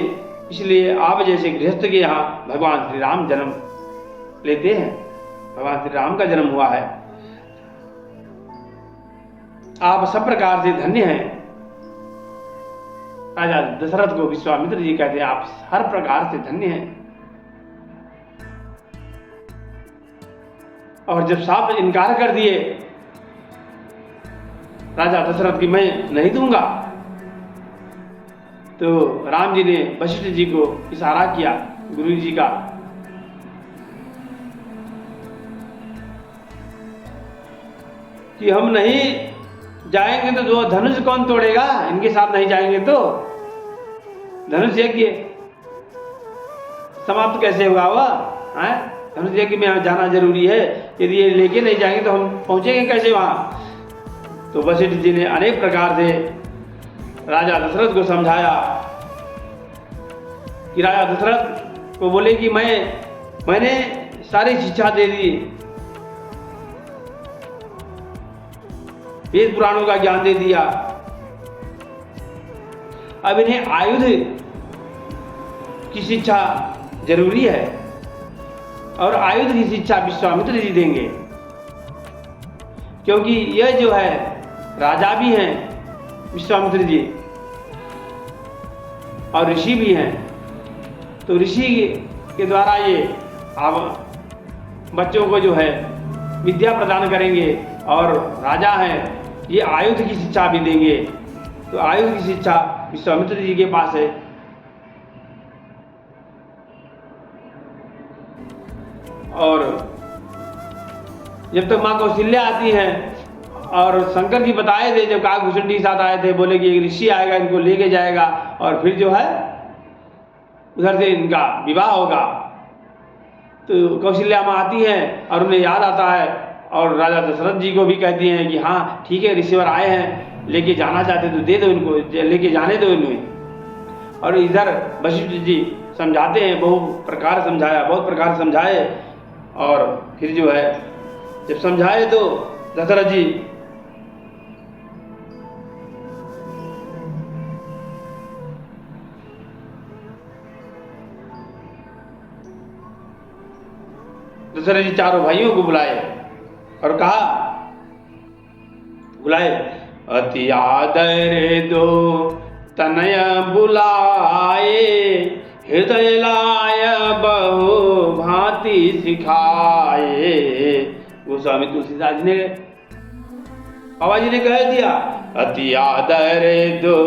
इसलिए आप जैसे गृहस्थ के यहाँ भगवान श्री राम जन्म लेते हैं, भगवान श्री राम का जन्म हुआ है। आप सब प्रकार से धन्य हैं। राजा दशरथ को विश्वामित्र जी कहते हैं आप हर प्रकार से धन्य हैं। और जब साफ इनकार कर दिए राजा दशरथ की मैं नहीं दूंगा, तो राम जी ने वशिष्ठ जी को इशारा किया, गुरु जी का, कि हम नहीं जाएंगे तो जो धनुष कौन तोड़ेगा, इनके साथ नहीं जाएंगे तो धनुष यज्ञ समाप्त कैसे होगा वह है? धनुष यज्ञ में जाना जरूरी है, यदि ये लेके नहीं जाएंगे तो हम पहुंचेंगे कैसे वहां? तो वशिष्ठ जी ने अनेक प्रकार से राजा दशरथ को समझाया कि राजा दशरथ को बोले कि मैंने सारी शिक्षा दे दी, वेद पुराणों का ज्ञान दे दिया, अब इन्हें आयुध की शिक्षा जरूरी है और आयुध की शिक्षा विश्वामित्र जी देंगे, क्योंकि यह जो है राजा भी हैं विश्वामित्र जी और ऋषि भी हैं। तो ऋषि के द्वारा ये अब बच्चों को जो है विद्या प्रदान करेंगे और राजा हैं ये आयुध की शिक्षा भी देंगे। तो आयुध की शिक्षा विश्वामित्र जी के पास है। और जब तक माँ कौशल्या आती हैं और शंकर जी बताए थे जब काकभूषण के साथ आए थे, बोले कि एक ऋषि आएगा इनको लेके जाएगा और फिर जो है उधर से इनका विवाह होगा। तो कौशल्या माँ आती हैं और उन्हें याद आता है और राजा दशरथ जी को भी कहती हैं कि हाँ ठीक है ऋषिवर आए हैं, लेके जाना चाहते तो दे दो इनको, लेके जाने दो इन्हें। और इधर वशिष्ठ जी समझाते हैं, बहुत प्रकार समझाए और फिर जो है जब समझाए तो दशरथ जी चारों भाइयों को बुलाए और कहा, बुलाए अति आदर दो तनय बुलाए, हृदय लाय बहु भांति सिखाए। गोस्वामी तुलसीदास जी ने बाबा जी ने कह दिया, अति आदर दो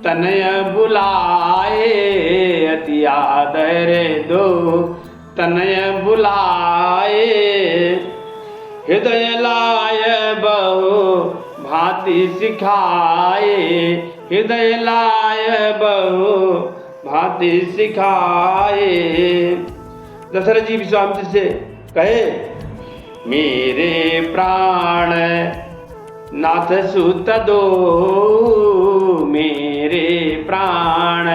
तनय बुलाए, अति आदर दो तनय बुलाए, हृदय लाय बहु भांति सिखाए, हृदय लाय बहु भांति सिखाए। दशरथ जी विश्वामित्र से कहे, मेरे प्राण नाथ सुत दो, मेरे प्राण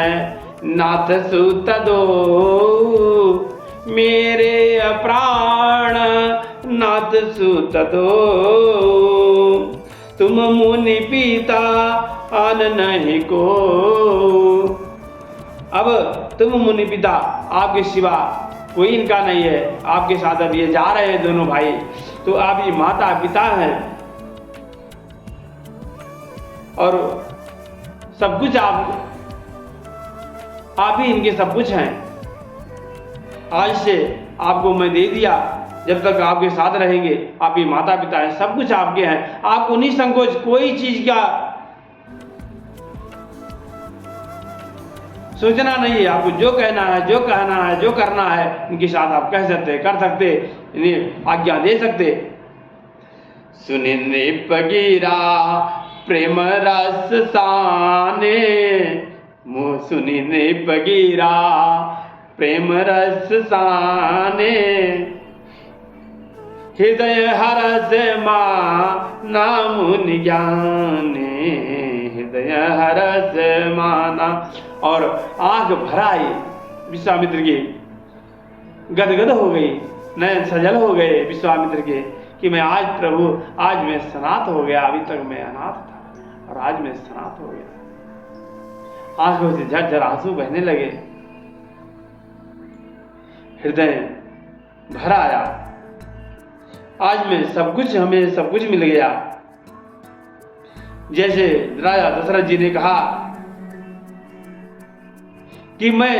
नाथ सुत दो, मेरे प्राण नाथ सुत दो, तुम मुनि पिता आन नहीं को। अब तुम मुनि पिता आपके सिवा कोई इनका नहीं है। आपके साथ अब ये जा रहे हैं दोनों भाई, तो आप ये माता पिता हैं और सब कुछ आप ही इनके सब कुछ हैं। आज से आपको मैं दे दिया, जब तक आपके साथ रहेंगे, आप ही माता पिता हैं, सब कुछ आपके हैं। आपको निसंकोच कोई चीज का सोचना नहीं है। आपको जो कहना है, जो कहना है, जो करना है, इनके साथ आप कह सकते, कर सकते, इन्हें आज्ञा दे सकते। सुनिने पगीरा प्रेम रस साने, मुँह सुनिने पगीरा प्रेम रस साने, हृदय हरस माना मुनि ज्ञाने, हृदय हरस माना। और आंख भर आई विश्वामित्र की, गदगद हो गई, नयन सजल हो गए विश्वामित्र के कि मैं आज प्रभु, आज मैं सनात हो गया। अभी तक मैं अनाथ था और आज मैं सनात हो गया। आंखों से झरझर आंसू बहने लगे, हृदय भर आया। आज मैं सब कुछ, हमें सब कुछ मिल गया। जैसे राजा दशरथ जी ने कहा कि मैं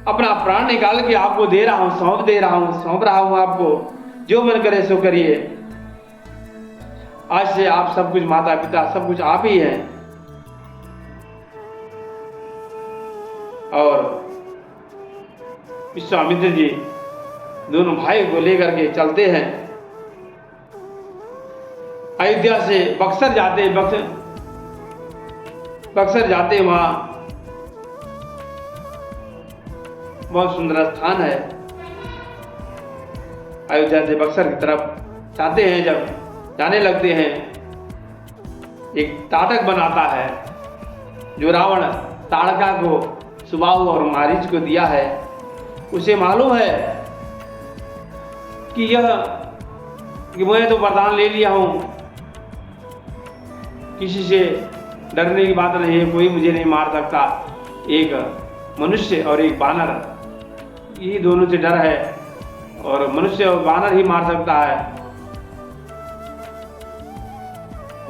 अपना प्राण निकाल के आपको दे रहा हूं, सौंप रहा हूं आपको, जो मन करे सो करिए। आज से आप सब कुछ, माता पिता सब कुछ आप ही हैं। और विश्वामित्र जी दोनों भाई को लेकर के चलते हैं। अयोध्या से बक्सर जाते, बक्सर जाते, वहां बहुत सुंदर स्थान है। अयोध्या से बक्सर की तरफ जाते हैं, जब जाने लगते हैं, एक ताटक बनाता है जो रावण ताड़का को, सुबाहु और मारीच को दिया है। उसे मालूम है कि मैं तो वरदान ले लिया हूं, किसी से डरने की बात नहीं है, कोई मुझे नहीं मार सकता। एक मनुष्य और एक बानर, ये दोनों से डर है, और मनुष्य और बानर ही मार सकता है।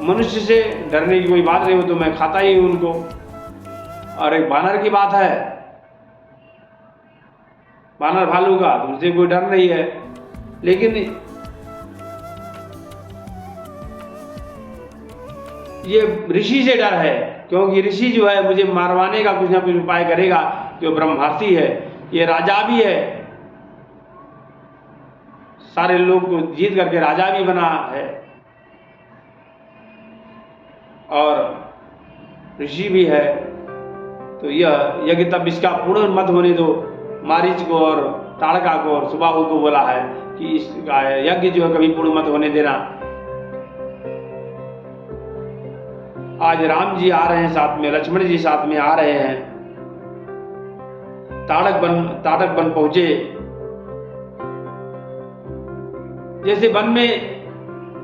मनुष्य से डरने की कोई बात नहीं हो तो मैं खाता ही हूं उनको। और एक बानर की बात है, बानर भालू का, तो मुझे कोई डर नहीं है। लेकिन ये ऋषि से डर है, क्योंकि ऋषि जो है मुझे मारवाने का कुछ ना कुछ उपाय करेगा, जो ब्रह्मार्थी है, ये राजा भी है, सारे लोग को जीत करके राजा भी बना है, और ऋषि भी है। तो यह यज्ञ तब इसका पूर्ण मत होने दो। मारीच को और ताड़का को और सुबाहु को बोला है कि इसका यज्ञ जो है कभी पूर्ण मत होने देना। आज राम जी आ रहे हैं साथ में, लक्ष्मण जी साथ में आ रहे हैं। ताड़क वन पहुंचे। जैसे वन में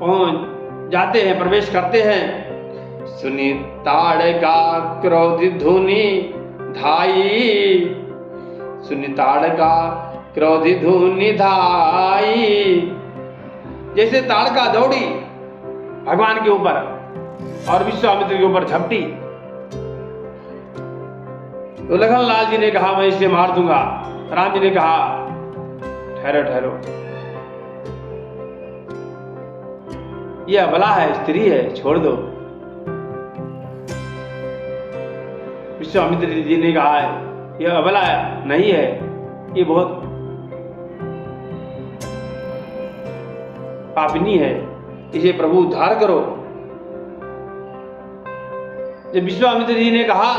पहुंच जाते हैं, प्रवेश करते हैं, सुनी ताड़का क्रोधित धुनि धाई, सुनी ताड़का क्रोधित धुनि धाई। जैसे ताड़का दौड़ी भगवान के ऊपर और विश्वामित्र के ऊपर झपटी, तो लखन लाल जी ने कहा मैं इसे मार दूंगा। राम जी ने कहा ठहरो ठहरो, यह अबला है, स्त्री है, छोड़ दो। विश्वामित्र जी ने कहा यह अबला नहीं है, ये बहुत पापिनी है, इसे प्रभु उद्धार करो। जब विश्वामित्र जी ने कहा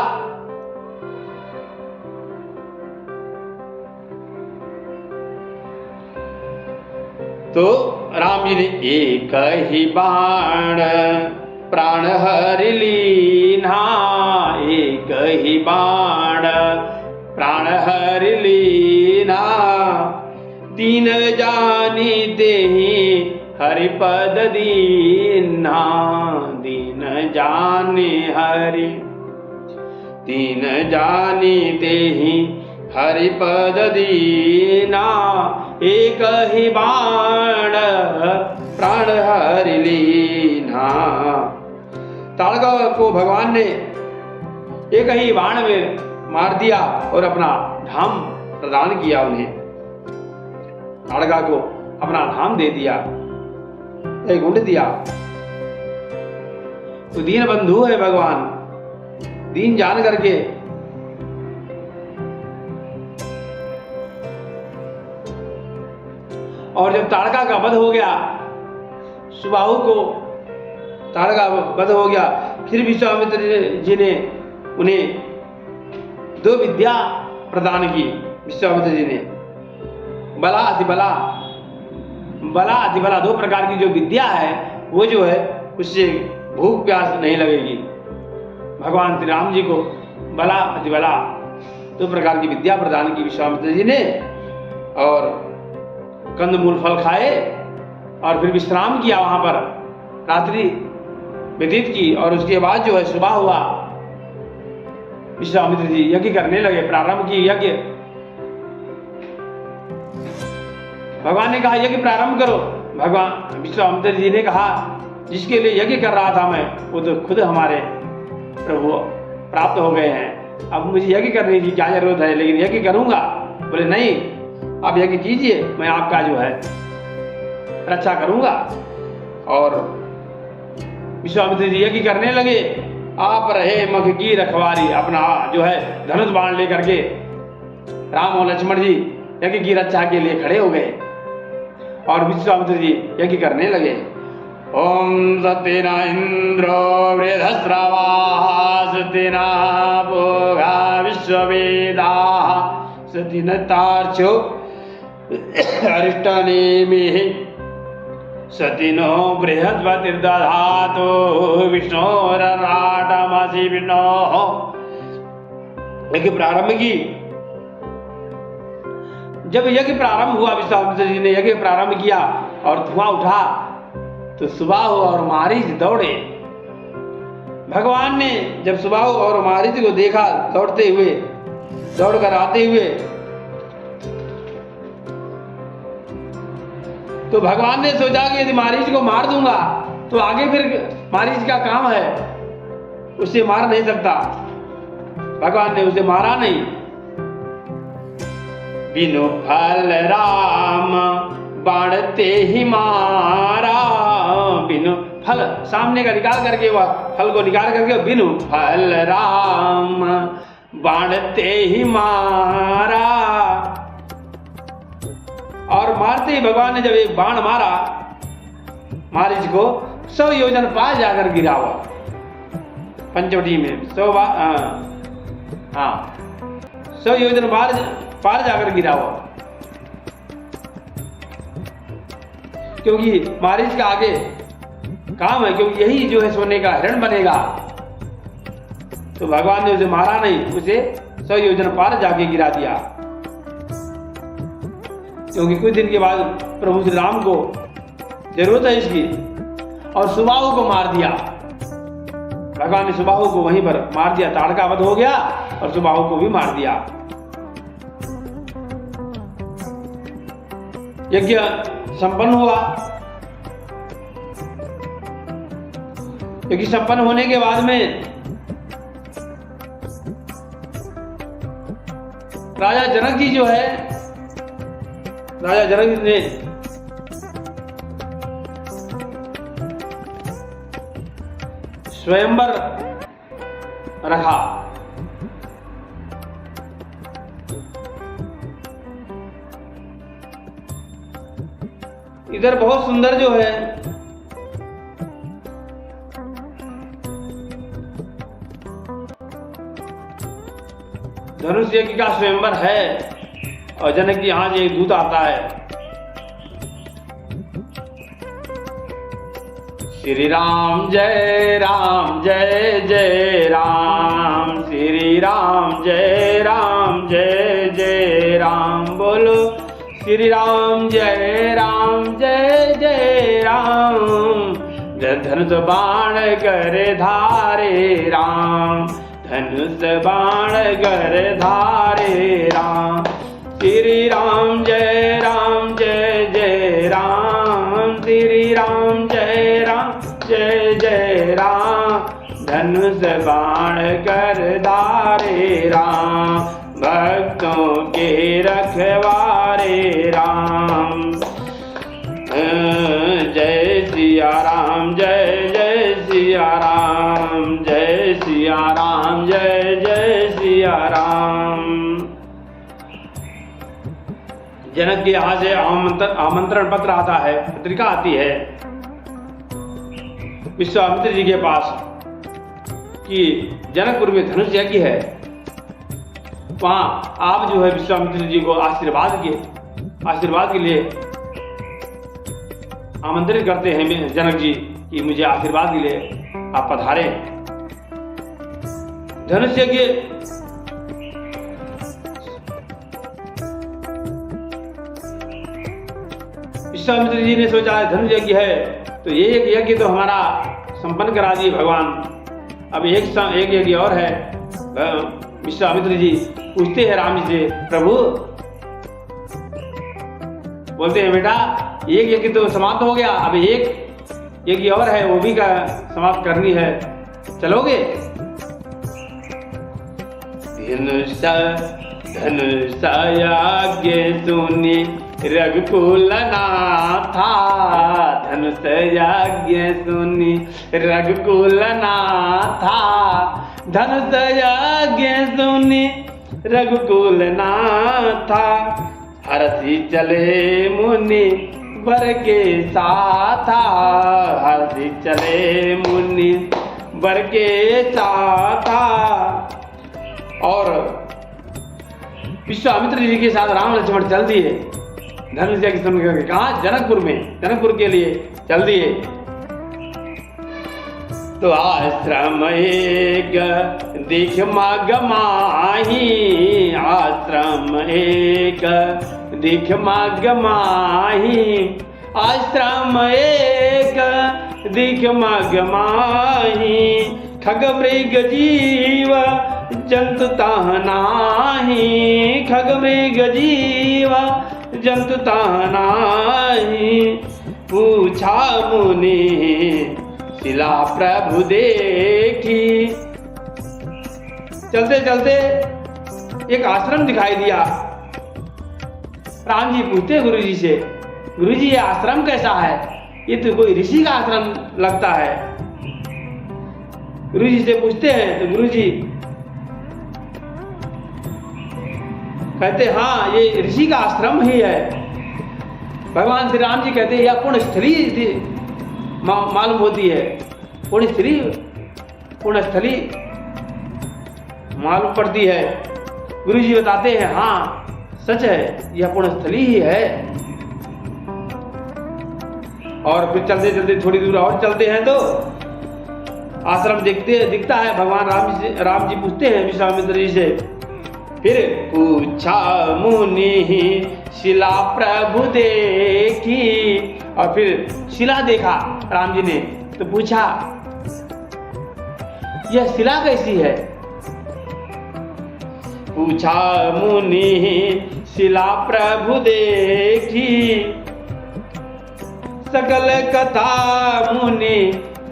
तो राम जी ने एक ही बाण प्राण हर लीना, एक ही बाण प्राण हर लीना, दीन जानी देहि हरिपद दीना, दीन जाने हरि, दीन जानी देहि हरिपद दीना एक ही बाण प्राण हरि लीना। ताड़का को भगवान ने एक ही बाण में मार दिया और अपना धाम प्रदान किया उन्हें। ताड़का को अपना धाम दे दिया, वैकुंठ दिया। तो दीन बंधु है भगवान, दीन जान करके और जब ताड़का का वध हो गया, सुबाहु को ताड़का वध हो गया, फिर विश्वामित्र जी ने उन्हें 2 विद्या प्रदान की। विश्वामित्र जी ने बला अतिबला, बला अतिबला 2 प्रकार की जो विद्या है वो जो है उससे भूख प्यास नहीं लगेगी। भगवान श्री राम जी को बला अतिबला 2 प्रकार की विद्या प्रदान की विश्वामित्र जी ने, और कंदमूल फल खाए और फिर विश्राम किया, वहां पर रात्रि व्यतीत की। और उसके बाद जो है सुबह हुआ, विश्वामित्र जी यज्ञ करने लगे, प्रारंभ की यज्ञ। भगवान ने कहा यज्ञ प्रारंभ करो। भगवान विश्वामित्र जी ने कहा जिसके लिए यज्ञ कर रहा था मैं, वो तो खुद हमारे प्रभु प्राप्त हो गए हैं, अब मुझे यज्ञ करने की क्या जरूरत है, लेकिन यज्ञ करूंगा। बोले नहीं, आप यज्ञ कीजिए, मैं आपका जो है रक्षा करूंगा। और विश्वामित्र जी यज्ञ करने लगे। आप रहे मख की रखवारी, अपना जो है धनुष बाण लेकर के राम और लक्ष्मण जी यज्ञ की रक्षा के लिए खड़े हो गए और विश्वामित्र जी यज्ञ करने लगे। ओम सत्यना इंद्रो वृद्धस्रवाः सत्यना भोगा विश्ववेदाः सत्यन तार्क्ष्यो अरिष्टनेमिः सतिनो बृहस्पतिर्दधातु विष्णोरराटमसि विष्णोः। यज्ञ प्रारंभ की। जब यज्ञ प्रारंभ हुआ, विश्वामित्र जी ने यज्ञ प्रारंभ किया और धुआं उठा, तो सुबाह और मारीच दौड़े। भगवान ने जब सुबाह और मारीच को देखा दौड़ते हुए, दौड़कर आते हुए, तो भगवान ने सोचा कि यदि मारीच को मार दूंगा तो आगे फिर मारीच का काम है, उसे मार नहीं सकता। भगवान ने उसे मारा नहीं। बिनु फल राम बाणते ही मारा, बिनु फल सामने का निकाल करके, वह फल को निकाल करके, बिनु फल राम बाणते ही मारा। और मारते ही भगवान ने जब एक बाण मारा मारीच को, 100 योजन पार जाकर गिरा हुआ पंचवटी में। 100 योजन पार जाकर गिरा हुआ, क्योंकि मारीच का आगे काम है, क्योंकि यही जो है सोने का हिरण बनेगा। तो भगवान ने उसे मारा नहीं, उसे 100 योजन पार जाके गिरा दिया। क्योंकि कुछ दिन के बाद प्रभु श्री राम को जरूरत है इसकी, और सुबाहु को मार दिया। भगवान ने सुबाहु को वहीं पर मार दिया, ताड़का वध हो गया और सुबाहु को भी मार दिया। यज्ञ संपन्न हुआ। यज्ञ संपन्न होने के बाद में राजा जनक जी जो है, राजा जनक ने स्वयंवर रखा। इधर बहुत सुंदर जो है धनुष यज्ञ का स्वयंवर है, और जनक जी यहाँ एक दूत आता है। श्री राम जय राम जय जय राम, श्री राम जय राम जय जय राम, बोलो श्री राम जय राम जय जय राम। धनुष बाण कर धारे राम, धनुष बाण गर धारे राम। श्री राम जय राम जय जय राम। श्री राम जय जय राम। धनुष बाण कर धारे राम। भक्तों के रखवारे राम। जय सिया राम जय जय सिया राम। जय सिया राम जय जय सिया राम। जनक के यहाँ से आमंत्रण पत्र आता है, पत्रिका आती है विश्वामित्र जी के पास कि जनकपुर में धनुष यज्ञ है, वहां आप जो है विश्वामित्र जी को आशीर्वाद के लिए आमंत्रित करते हैं जनक जी कि मुझे आशीर्वाद के लिए आप पधारे। धनुष यज्ञ विश्वामित्र जी ने सोचा धनुष यज्ञ है तो ये एक यज्ञ तो हमारा संपन्न करा दिए भगवान, अब एक यज्ञ और है। विश्वामित्र जी पूछते हैं राम जी से, प्रभु बोलते हैं बेटा एक यज्ञ तो समाप्त हो गया, अब एक यज्ञ और है वो भी का समाप्त करनी है, चलोगे? धनुष यज्ञ सुनी रघुकुल नाथा। धनुष यज्ञ सुनी रघुकुल नाथा। धनुष यज्ञ सुनी रघुकुल नाथा। हरसी चले मुनि वर के साथा। हरसी चले मुनि वर के साथा। और विश्वामित्र जी के साथ राम लक्ष्मण चल दिए धनुष यज्ञ सुन करके। कहा? जनकपुर में, जनकपुर के लिए चल दिए। तो आश्रम एक दिख मग माही। आश्रम एक दिख मग माही। आश्रम एक दिख मग माही। खग मृग जीव जंतु ताह नाही। खग मृग जीव जंतु ताह नाही। पूछा मुनि शिला प्रभु देखी। चलते चलते एक आश्रम दिखाई दिया। राम जी पूछते गुरु जी से, गुरु जी ये आश्रम कैसा है? ये तो कोई ऋषि का आश्रम लगता है। गुरु जी से पूछते हैं तो गुरु जी कहते हाँ ये ऋषि का आश्रम ही है। भगवान श्री राम जी कहते हैं यह पुण्य स्थली मालूम होती है। पुण्य स्थली मालूम पड़ती है। गुरु जी बताते हैं हाँ सच है यह पुण्य स्थली ही है। और फिर चलते चलते थोड़ी दूर और चलते हैं तो आश्रम दिखता है। भगवान राम जी पूछते हैं विश्वामित्र जी से, फिर पूछा मुनि शिला प्रभु देखी। और फिर शिला देखा राम जी ने तो पूछा यह शिला कैसी है? पूछा मुनि शिला प्रभु देखी। सकल कथा मुनि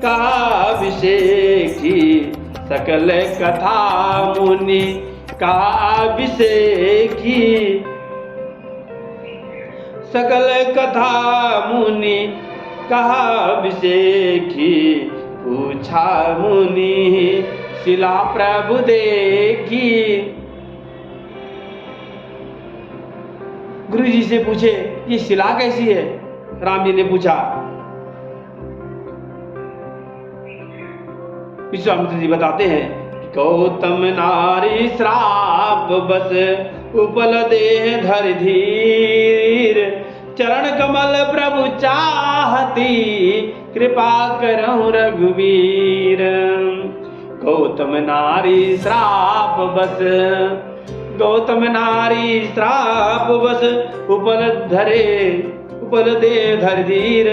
का अभिषेकी। सकल कथा मुनि का अभिषेकी। सकल कथा मुनि का अभिषेकी। पूछा मुनि शिला प्रभु देखी। गुरु जी से पूछे ये शिला कैसी है? राम जी ने पूछा। विश्वामित्र जी बताते हैं गौतम नारी श्राप बस उपल देह धर धीर। चरण कमल प्रभु चाहती कृपा करहु रघुवीर। गौतम नारी श्राप बस। गौतम नारी श्राप बस उपल दे धर धीर।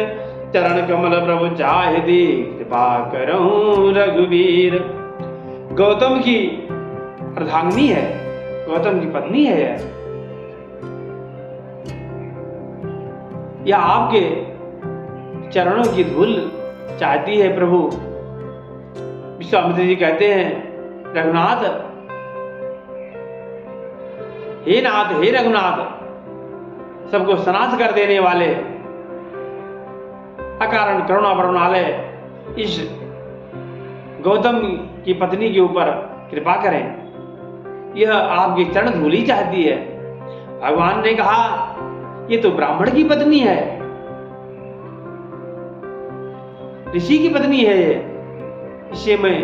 चरण कमल प्रभु चाहती कृपा करहु रघुवीर। गौतम की अर्धांगिनी है, गौतम की पत्नी है यह आपके चरणों की धूल चाहती है प्रभु। विश्वामित्र जी कहते हैं, रघुनाथ, हे नाथ, हे रघुनाथ, सबको सनाथ कर देने वाले, अकारण करुणा बरनालय, इस गौतम की पत्नी के ऊपर कृपा करें, यह आपकी चरण धूली चाहती है। भगवान ने कहा, ये तो ब्राह्मण की पत्नी है, ऋषि की पत्नी है, इसे मैं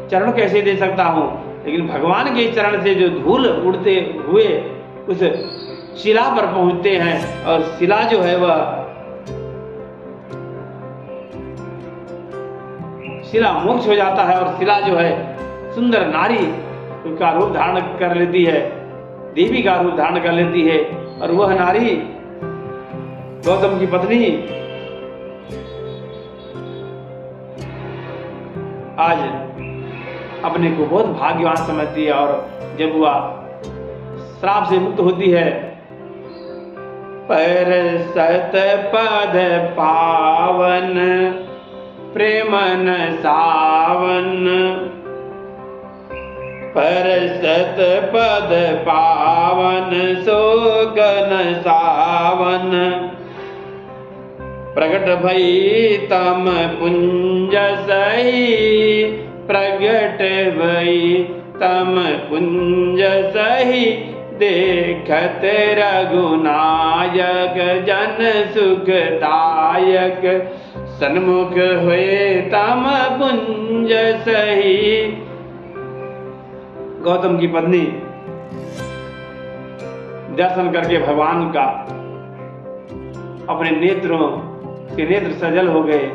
चरण कैसे दे सकता हूं। लेकिन भगवान के चरण से जो धूल उड़ते हुए उस शिला पर पहुंचते हैं और शिला जो है वह शिला मोक्ष हो जाता है और शिला जो है सुंदर नारी का रूप धारण कर लेती है, देवी का रूप धारण कर लेती है। और वह नारी गौतम की पत्नी आज अपने को बहुत भाग्यवान समझती है और जब वह श्राप से मुक्त होती है, पर सत पद पावन प्रेमन सावन, पर सत पद पावन शोकन सावन, प्रगट भई तम पुंज सही, प्रगट भई तम पुंज सही, देखत रघुनायक जन सुखदायक, सन्मुख हुए तम पुंज सही। गौतम की पत्नी दर्शन करके भगवान का अपने नेत्रों के नेत्र सजल हो गए,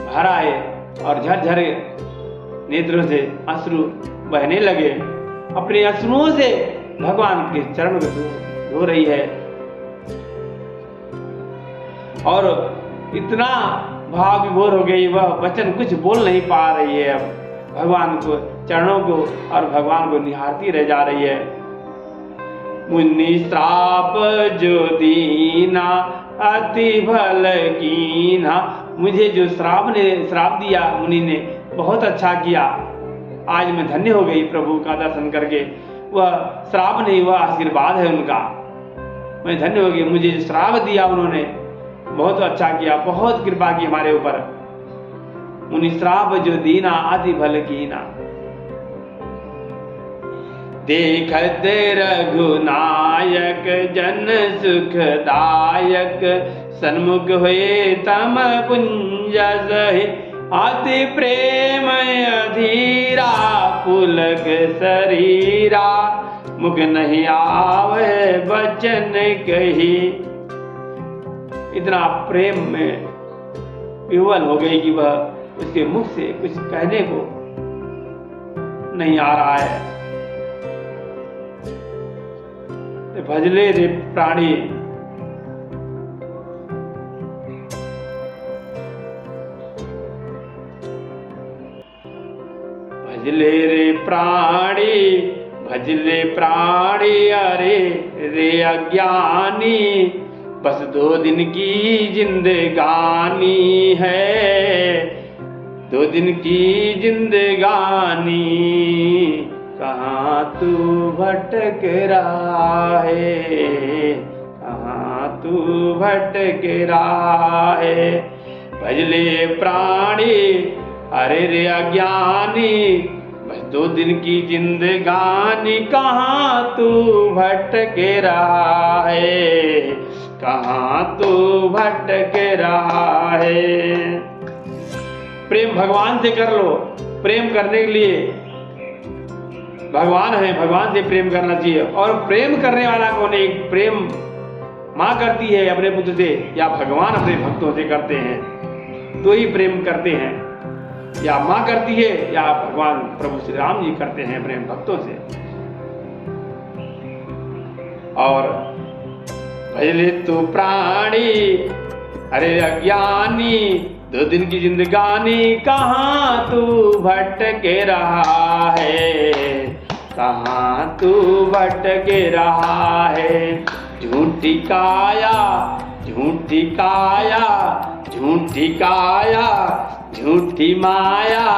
भर आए और झरझरे नेत्रों से अश्रु बहने लगे। अपने अश्रुओं से भगवान के चरण को धो रही है और इतना भाव विभोर हो गई, वह वचन कुछ बोल नहीं पा रही है। अब भगवान को चरणों को और भगवान को निहारती रह जा रही है। मुनि श्राप जो दीना अति भल कीना, मुझे जो श्राप दिया मुनि ने बहुत अच्छा किया, आज मैं धन्य हो गई प्रभु का दर्शन करके। वह श्राप नहीं, वह आशीर्वाद है उनका, मैं धन्य हो गई। मुझे जो श्राप दिया उन्होंने बहुत अच्छा किया, बहुत कृपा की हमारे ऊपर। मुनि श्राप जो दीना अति भल कीना, देखत रघुनायक जन सुखदायक, सन्मुख हुए तम पुंज सही, अति प्रेम अधीरा पुलक शरीरा, मुख नहीं आवे वचन कही। इतना प्रेम में विह्वल हो गई कि वह उसके मुख से कुछ कहने को नहीं आ रहा है। भजले रे प्राणी, भजले रे प्राणी, भजले प्राणी अरे रे अज्ञानी, बस 2 दिन की जिंदगानी है, 2 दिन की जिंदगानी, कहाँ तू भटक रहा है, कहाँ तू भटक रहा है। भजले प्राणी अरे रे अज्ञानी, बस 2 दिन की जिंदगानी, कहाँ तू भटक रहा है, कहाँ तू भटक रहा है। प्रेम भगवान से कर लो। प्रेम करने के लिए भगवान है, भगवान से प्रेम करना चाहिए। और प्रेम करने वाला कौन है? प्रेम माँ करती है अपने पुत्र से, या भगवान अपने भक्तों से करते हैं, तो ही प्रेम करते हैं। या माँ करती है या भगवान प्रभु श्री राम जी करते हैं प्रेम भक्तों से। और भजले तू प्राणी अरे अज्ञानी 2 दिन की जिंदगानी कहाँ तू भटक रहा है, कहाँ तू भटक रहा है। झूठी काया झूठी काया झूठी काया झूठी माया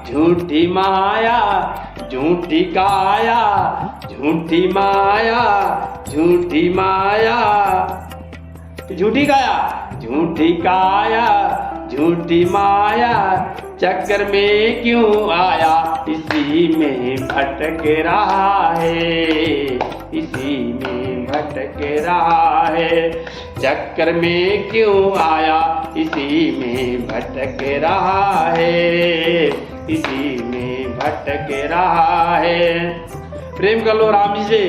झूठी माया झूठी काया झूठी माया झूठी माया झूठी काया झूठी काया झूठी माया चक्कर में क्यों आया, इसी में भटक रहा है, इसी में भटक रहा है। चक्कर में क्यों आया, इसी में भटक रहा है, इसी में भटक रहा है। प्रेम कर लो राम जी से।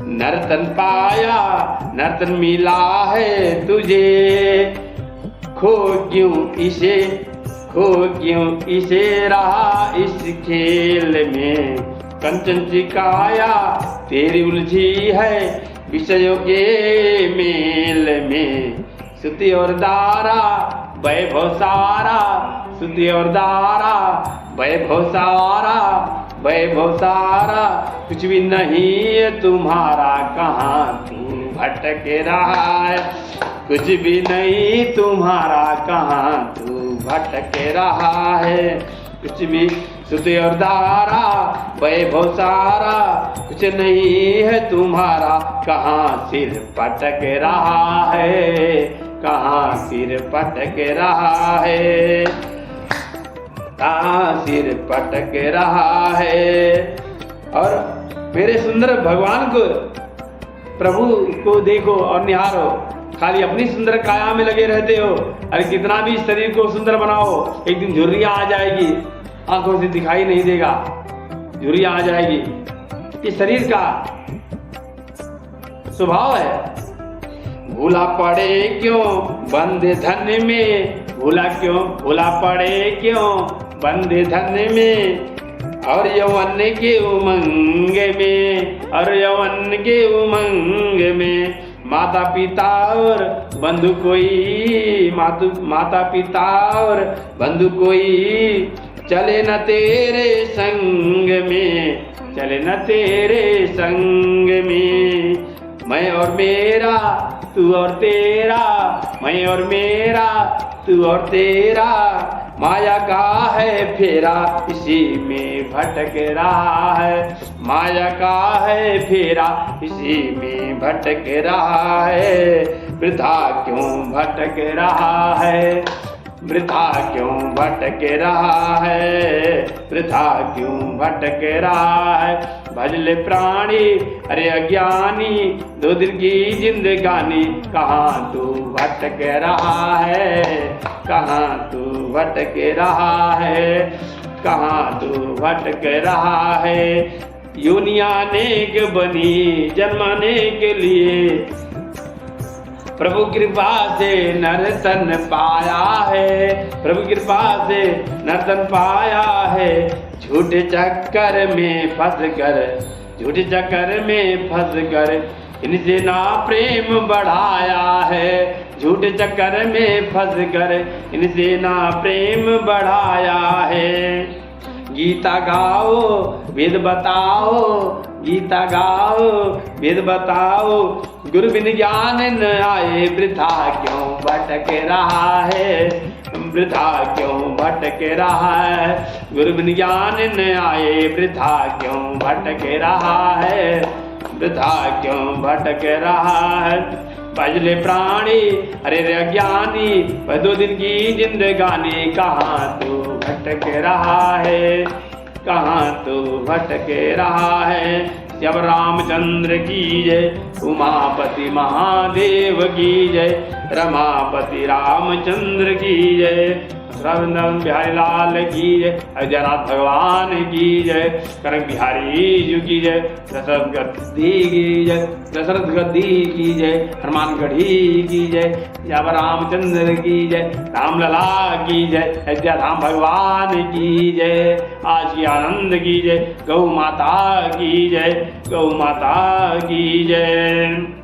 नर्तन पाया नर्तन मिला है तुझे, खो क्यों इसे, खो क्यों इसे रहा इस खेल में। कंचन की काया तेरी उलझी है विषयों के मेल में। स्तुति और दारा वैभव सारा, स्तुति और दारा वैभव सारा, वैभव सारा कुछ भी नहीं है तुम्हारा, कहाँ तू भटक रहा है। कुछ भी नहीं तुम्हारा, कहाँ तू भटक रहा है। कुछ भी स्तुति और दारा वैभव सारा कुछ नहीं है तुम्हारा, कहाँ सिर पटक रहा है, कहाँ सिर पटक रहा है, कहाँ सिर पटक रहा है। और मेरे सुंदर भगवान को, प्रभु को देखो और निहारो, खाली अपनी सुंदर काया में लगे रहते हो। अरे कितना भी शरीर को सुंदर बनाओ, एक दिन झुर्रियां आ जाएगी, आंखों से दिखाई नहीं देगा, झुर्रियां आ जाएगी। ये शरीर का स्वभाव है। भूला पड़े क्यों बंद धन में, भूला क्यों, भूला पड़े क्यों बंद धन में। और यौवन के उमंग में, और यौवन के उमंग में। माता पिता और बंधु कोई, माता पिता और बंधु कोई चले न तेरे संग में, चले न तेरे संग में। मैं और मेरा तू और तेरा, मैं और मेरा तू और तेरा, माया का है फेरा इसी में भटक रहा है। माया का है फेरा इसी में भटक रहा है। वृथा क्यों भटक रहा है, वृथा क्यों भटक रहा है, वृथा क्यों भटक रहा है। भजले प्राणी अरे अज्ञानी 2 दिन की जिंदगानी, कहाँ तू भटक रहा है, कहाँ तू भटक रहा है, कहाँ तू भटक रहा है। योनिया अनेक बनी जन्माने के लिए, प्रभु कृपा से नर्तन पाया है, प्रभु कृपा से नर्तन पाया है। झूठे चक्कर में फंस कर, झूठे चक्कर में फंस कर इनसे ना प्रेम बढ़ाया है। झूठे चक्कर में फंस कर इनसे ना प्रेम बढ़ाया है। गीता गाओ वेद बताओ, गीता गाओ वेद बताओ, गुरु बिन ज्ञान न आए। वृथा क्यों भटक रहा है, वृथा क्यों भटक रहा है। गुरु बिन ज्ञान न आए, वृथा क्यों भटक रहा है, वृथा क्यों भटक रहा है। भजले प्राणी अरे रे अज्ञानी 2 दिन की जिंदगानी, कहाँ तू भटक रहा है, कहाँ तू भटक रहा है। जब रामचंद्र की जय, उमापति महादेव की जय, रमापति रामचंद्र की जय, रघुनंदन बिहारी लाल की जय, अयोध्यानाथ भगवान की जय, कनक बिहारी जी की जय, दशरथ गद्दी की जय, दशरथ गद्दी की जय, हनुमानगढ़ी की जय, जब रामचंद्र की जय, रामलला की जय, अयोध्या धाम भगवान की जय, आज की आनंद की जय, गौ माता की जय, गौ माता की जय।